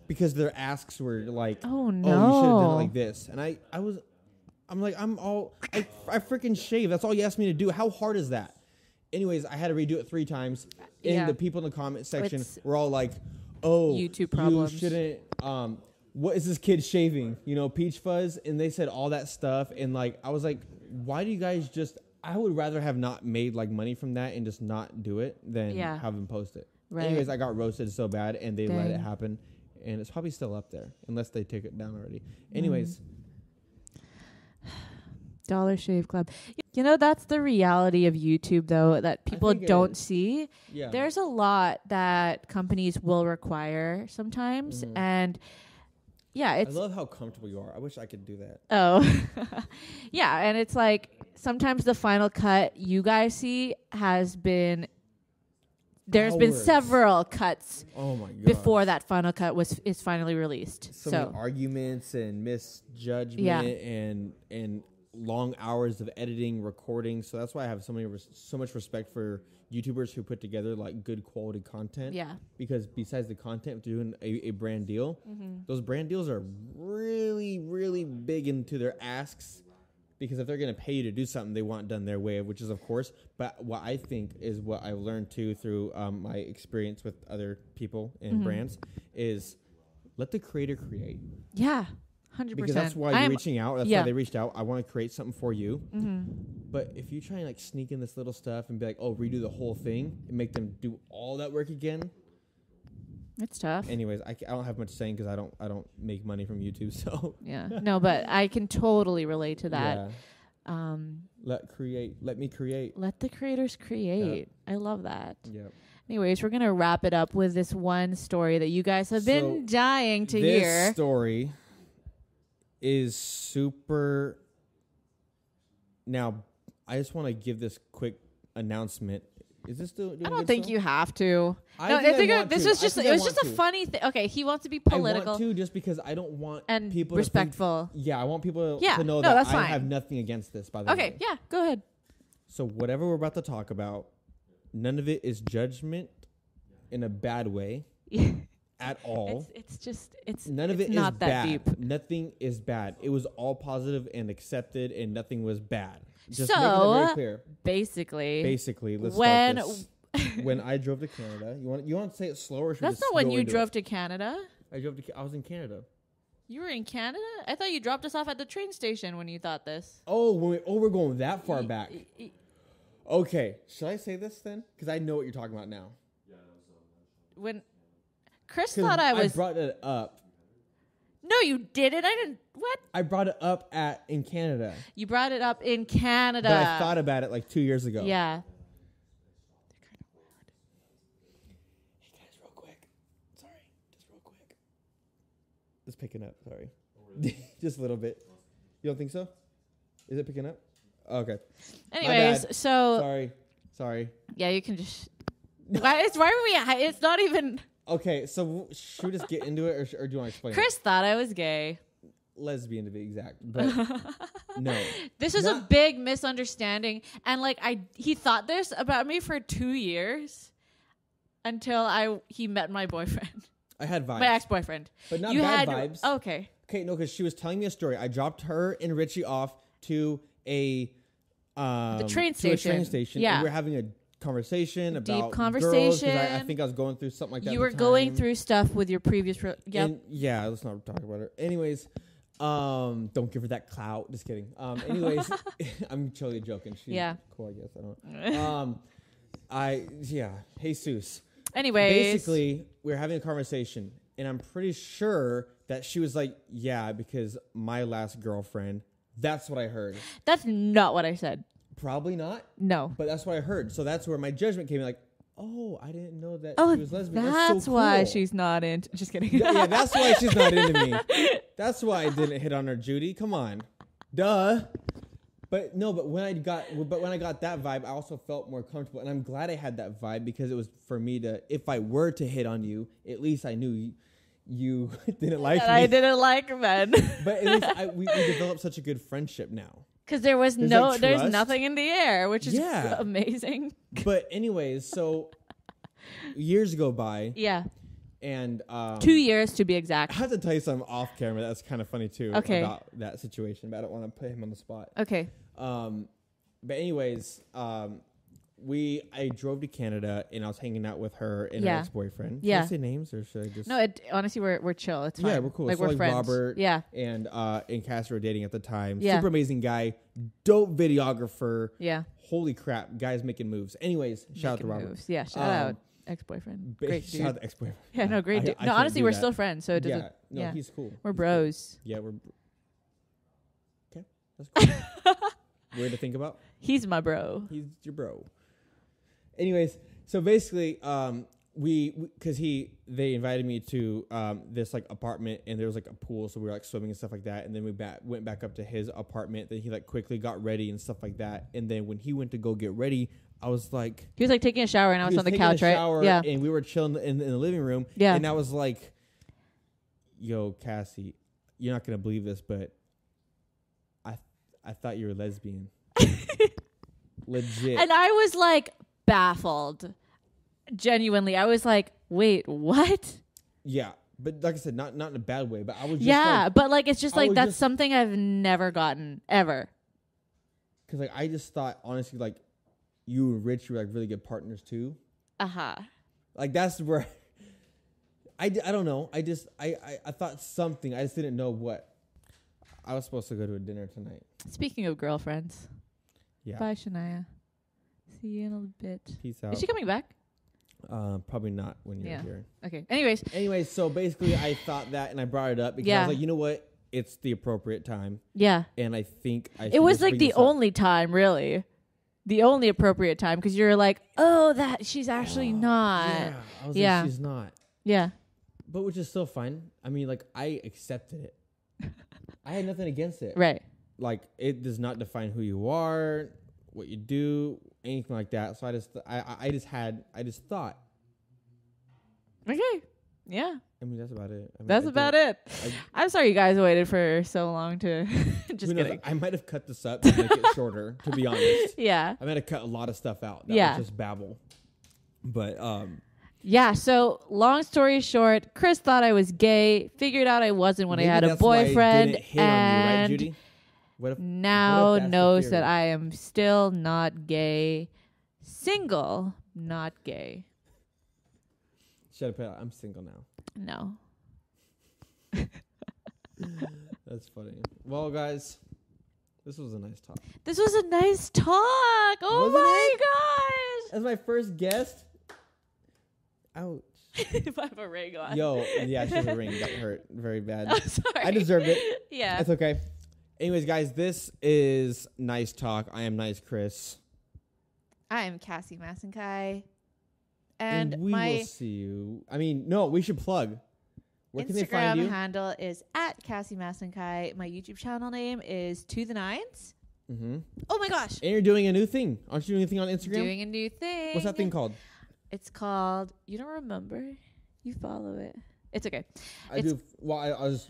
because their asks were like, Oh, you should have done no. it like this. And I freaking shave. That's all you asked me to do. How hard is that? Anyways, I had to redo it 3 times. And Yeah. the people in the comment section It's were all like, oh, YouTube problems. you shouldn't, what is this kid shaving? You know, peach fuzz. And they said all that stuff. And like, I was like, why do you guys I would rather have not made like money from that and just not do it than Yeah. have them post it. Right. Anyways, I got roasted so bad and they let it Dang. happen. And it's probably still up there unless they take it down already. Anyways, Dollar Shave Club. You know, that's the reality of YouTube, though, that people think it don't is. see. yeah. There's a lot that companies will require sometimes. Mhm. And yeah, I it's. love how comfortable you are. I wish I could do that. Oh, yeah. And it's like sometimes the final cut you guys see has been. There's been Hours. several cuts Oh my god. before that final cut is finally released. So So many arguments and misjudgment Yeah. and long hours of editing, recording. So that's why I have so much respect for YouTubers who put together like good quality content. yeah. Because besides the content, doing a brand deal, those brand deals are really, really big into their asks. Because if they're going to pay you to do something, they want it done their way, which is, of course. But what I think is what I've learned, too, through my experience with other people and brands is let the creator create. Yeah. 100%. Because that's why you're reaching out. That's yeah. why they reached out. I want to create something for you. But if you try and like sneak in this little stuff and be like, oh, redo the whole thing and make them do all that work again. It's tough. Anyways, I don't have much saying because I don't make money from YouTube. So Yeah. No, but I can totally relate to that. Yeah. Let me create. Let the creators create. I love that. Yeah. Anyways, we're going to wrap it up with this one story that you guys have been dying to hear. This story is super. Now, I just want to give this quick announcement. Is this still? I don't think you have to. I think this was just it was just a funny thing. Okay, he wants to be political I want to just because I don't want and people respectful. To think, yeah, I want people Yeah, to know no, that that's I fine. have nothing against this. By the way. Okay, yeah, go ahead. So whatever we're about to talk about, none of it is judgment in a bad way at all. It's None of it is not that bad. deep. Nothing is bad. It was all positive and accepted, and nothing was bad. Just So, making it very clear. Basically, Let's when start this. When I drove to Canada, you want to say it slower? Or should we that's just not when go you into drove it? to Canada. I was in Canada. You were in Canada? I thought you dropped us off at the train station when you thought this. Oh, we're going that far back. Okay, should I say this then? Because I know what you're talking about now. When Chris 'Cause thought I was. brought it up. No, you didn't. I didn't. What? I brought it up in Canada. You brought it up in Canada. But I thought about it like 2 years ago. Yeah. Hey guys, real quick. Sorry, just real quick. It's picking up. Sorry, just a little bit. You don't think so? Is it picking up? Okay. Anyways, bad. so Sorry. yeah, you can just. Why were we? It's not even. Okay, so should we just get into it, or do you want to explain? Chris thought I was gay. Lesbian to be exact, but no. This is a big misunderstanding, and like he thought this about me for 2 years, until he met my boyfriend, I had vibes, my ex-boyfriend. but not You bad had vibes. okay. Okay, no, because she was telling me a story. I dropped her and Richie off to a The train station. To a train station. Yeah. And we were having a conversation about deep conversation. Girls, I think I was going through something like that. You were going through stuff with your previous. Yeah, let's not talk about it. Anyways, don't give her that clout. Just kidding. Anyways, I'm totally joking. She's cool, I guess. I don't. Jesus. Anyways, basically, we were having a conversation, and I'm pretty sure that she was like, "Yeah, because my last girlfriend." That's what I heard. That's not what I said. Probably not. No. But that's what I heard. So that's where my judgment came in. Like, oh, I didn't know that she was lesbian. That's so why cool. she's not into. Just kidding. Yeah, that's why she's not into me. That's why I didn't hit on her, Judy. Come on, duh. But no, but when I got that vibe, I also felt more comfortable, and I'm glad I had that vibe because it was for me to. If I were to hit on you, at least I knew you didn't like me. I didn't like men. But at least we developed such a good friendship now. Because there's nothing in the air, which is amazing. But anyways, so years go by. Yeah. And 2 years to be exact. I have to tell you something off camera that's kind of funny too about that situation, but I don't want to put him on the spot. Okay. But anyways, I drove to Canada and I was hanging out with her and her ex-boyfriend. Should I say names or should I just? No, honestly, we're chill. It's fine. Yeah, we're cool. Like so we're friends. Robert. Yeah. And Cassie were dating at the time. Yeah. Super amazing guy. Dope videographer. Yeah. Holy crap, guys making moves. Anyways, shout out to Robert. Moves. Yeah, shout out ex-boyfriend. Great dude. Shout out to ex-boyfriend. Yeah, no, great dude. No, honestly, we're still friends, so it doesn't. Yeah, he's cool. We're bros. Cool. Yeah, we're. Okay, that's cool. Weird to think about. He's my bro. He's your bro. Anyways, so basically, they invited me to this like apartment, and there was like a pool, so we were like swimming and stuff like that. And then we went back up to his apartment. Then he like quickly got ready and stuff like that. And then when he went to go get ready, I was like, he was like taking a shower, and I was on the couch, right? Yeah, and we were chilling in the living room. Yeah, and I was like, "Yo, Cassie, you're not gonna believe this, but I thought you were lesbian." Legit. And I was like baffled. Genuinely, I was like, "Wait, what?" Yeah, but like I said, not in a bad way. But I was just but like it's just like that's something I've never gotten ever. Because like I just thought honestly, like you and Rich were like really good partners too. Like that's where I don't know. I thought something. I just didn't know what. I was supposed to go to a dinner tonight. Speaking of girlfriends. Yeah. Bye, Shania. See you in a little bit. Peace out. Is she coming back? Probably not when you're here. Okay. Anyways, so basically I thought that and I brought it up because I was like, you know what? It's the appropriate time. Yeah. And I think it was like the only time, really. The only appropriate time because you're like, oh, that she's actually not. Yeah. I was like, she's not. Yeah. But which is still fine. I mean, like I accepted it. I had nothing against it. Right. Like it does not define who you are, what you do, anything like that. So I just thought. Okay. Yeah. I mean that's about it. That's about it. I'm sorry you guys waited for so long to. Just kidding. I might have cut this up to make it shorter. To be honest. Yeah. I might have cut a lot of stuff out. That was just babble. But yeah, so long story short, Chris thought I was gay, figured out I wasn't when I had a boyfriend, and Judy? Now knows that I am still not gay, single, not gay. Shut up, I'm single now. No. That's funny. Well, guys, this was a nice talk. Oh my gosh. As my first guest. Ouch. If I have a ring on. Yo, yeah, she has a ring. That hurt very bad. I'm sorry. I deserved it. Yeah. That's okay. Anyways, guys, this is Nice Talk. I am NiiceCHRIS. I am Cassie Massenkai. And we will see you. I mean, no, we should plug. Where can they find you? Instagram handle is @CassieMassenkai. My YouTube channel name is To The Nines. Mm-hmm. Oh my gosh. And you're doing a new thing. Aren't you doing anything on Instagram? Doing a new thing. What's that thing called? It's called, you don't remember? You follow it. It's okay. I do. Well,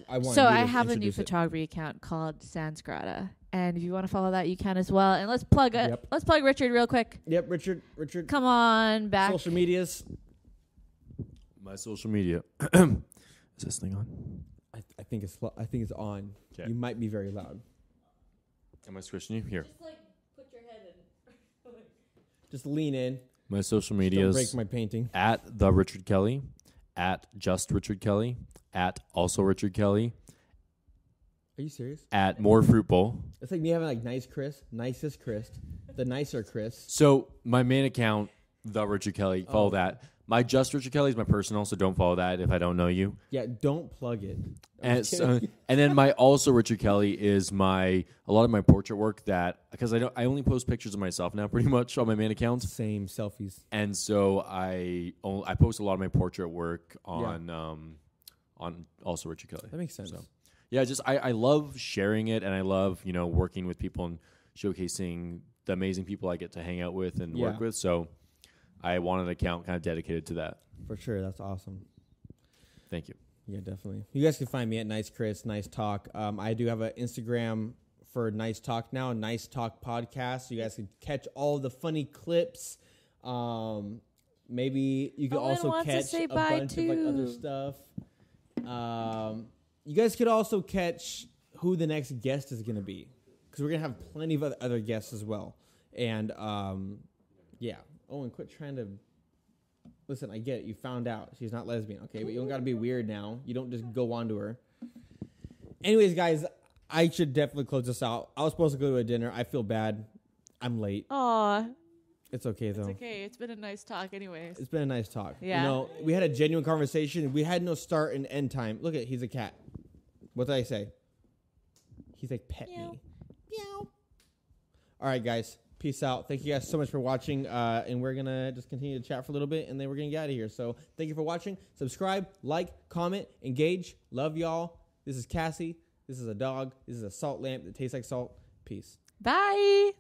I want. So I have a new photography account called Sansgrata, and if you want to follow that, you can as well. And let's plug it. Yep. Let's plug Richard real quick. Yep, Richard. Come on back. Social medias. My social media. Is this thing on? I think it's on. Kay. You might be very loud. Am I squishing you? Here. Just like put your head in. Just lean in. My social media is break my painting. At the Richard Kelly, at just Richard Kelly, at also Richard Kelly. Are you serious? At More Fruit Bowl. It's like me having like NiiceChris, the nicer Chris. So my main account, the Richard Kelly, follow that. My just Richard Kelly is my personal, so don't follow that if I don't know you. Yeah, don't plug it. And then my also Richard Kelly is a lot of my portrait work because I only post pictures of myself now pretty much on my main account. Same selfies. And so I post a lot of my portrait work on also Richard Kelly. That makes sense. So, yeah, just I love sharing it, and I love working with people and showcasing the amazing people I get to hang out with and work with. So I wanted an account kind of dedicated to that. For sure, that's awesome. Thank you. Yeah, definitely. You guys can find me at NiiceChris, NiiceTalk. I do have an Instagram for NiiceTalk now, NiiceTalk Podcast. So you guys can catch all the funny clips. Maybe you can also catch a bunch of like other stuff. You guys could also catch who the next guest is going to be, because we're going to have plenty of other guests as well. And yeah. Owen, quit trying to... Listen, I get it. You found out she's not lesbian, okay? But you don't got to be weird now. You don't just go on to her. Anyways, guys, I should definitely close this out. I was supposed to go to a dinner. I feel bad. I'm late. Aw. It's okay, though. It's okay. It's been a nice talk anyways. It's been a nice talk. Yeah. We had a genuine conversation. We had no start and end time. Look at, he's a cat. What did I say? He's like, pet me. Meow. All right, guys. Peace out. Thank you guys so much for watching. And we're going to just continue to chat for a little bit, and then we're going to get out of here. So thank you for watching. Subscribe, like, comment, engage. Love y'all. This is Cassie. This is a dog. This is a salt lamp that tastes like salt. Peace. Bye.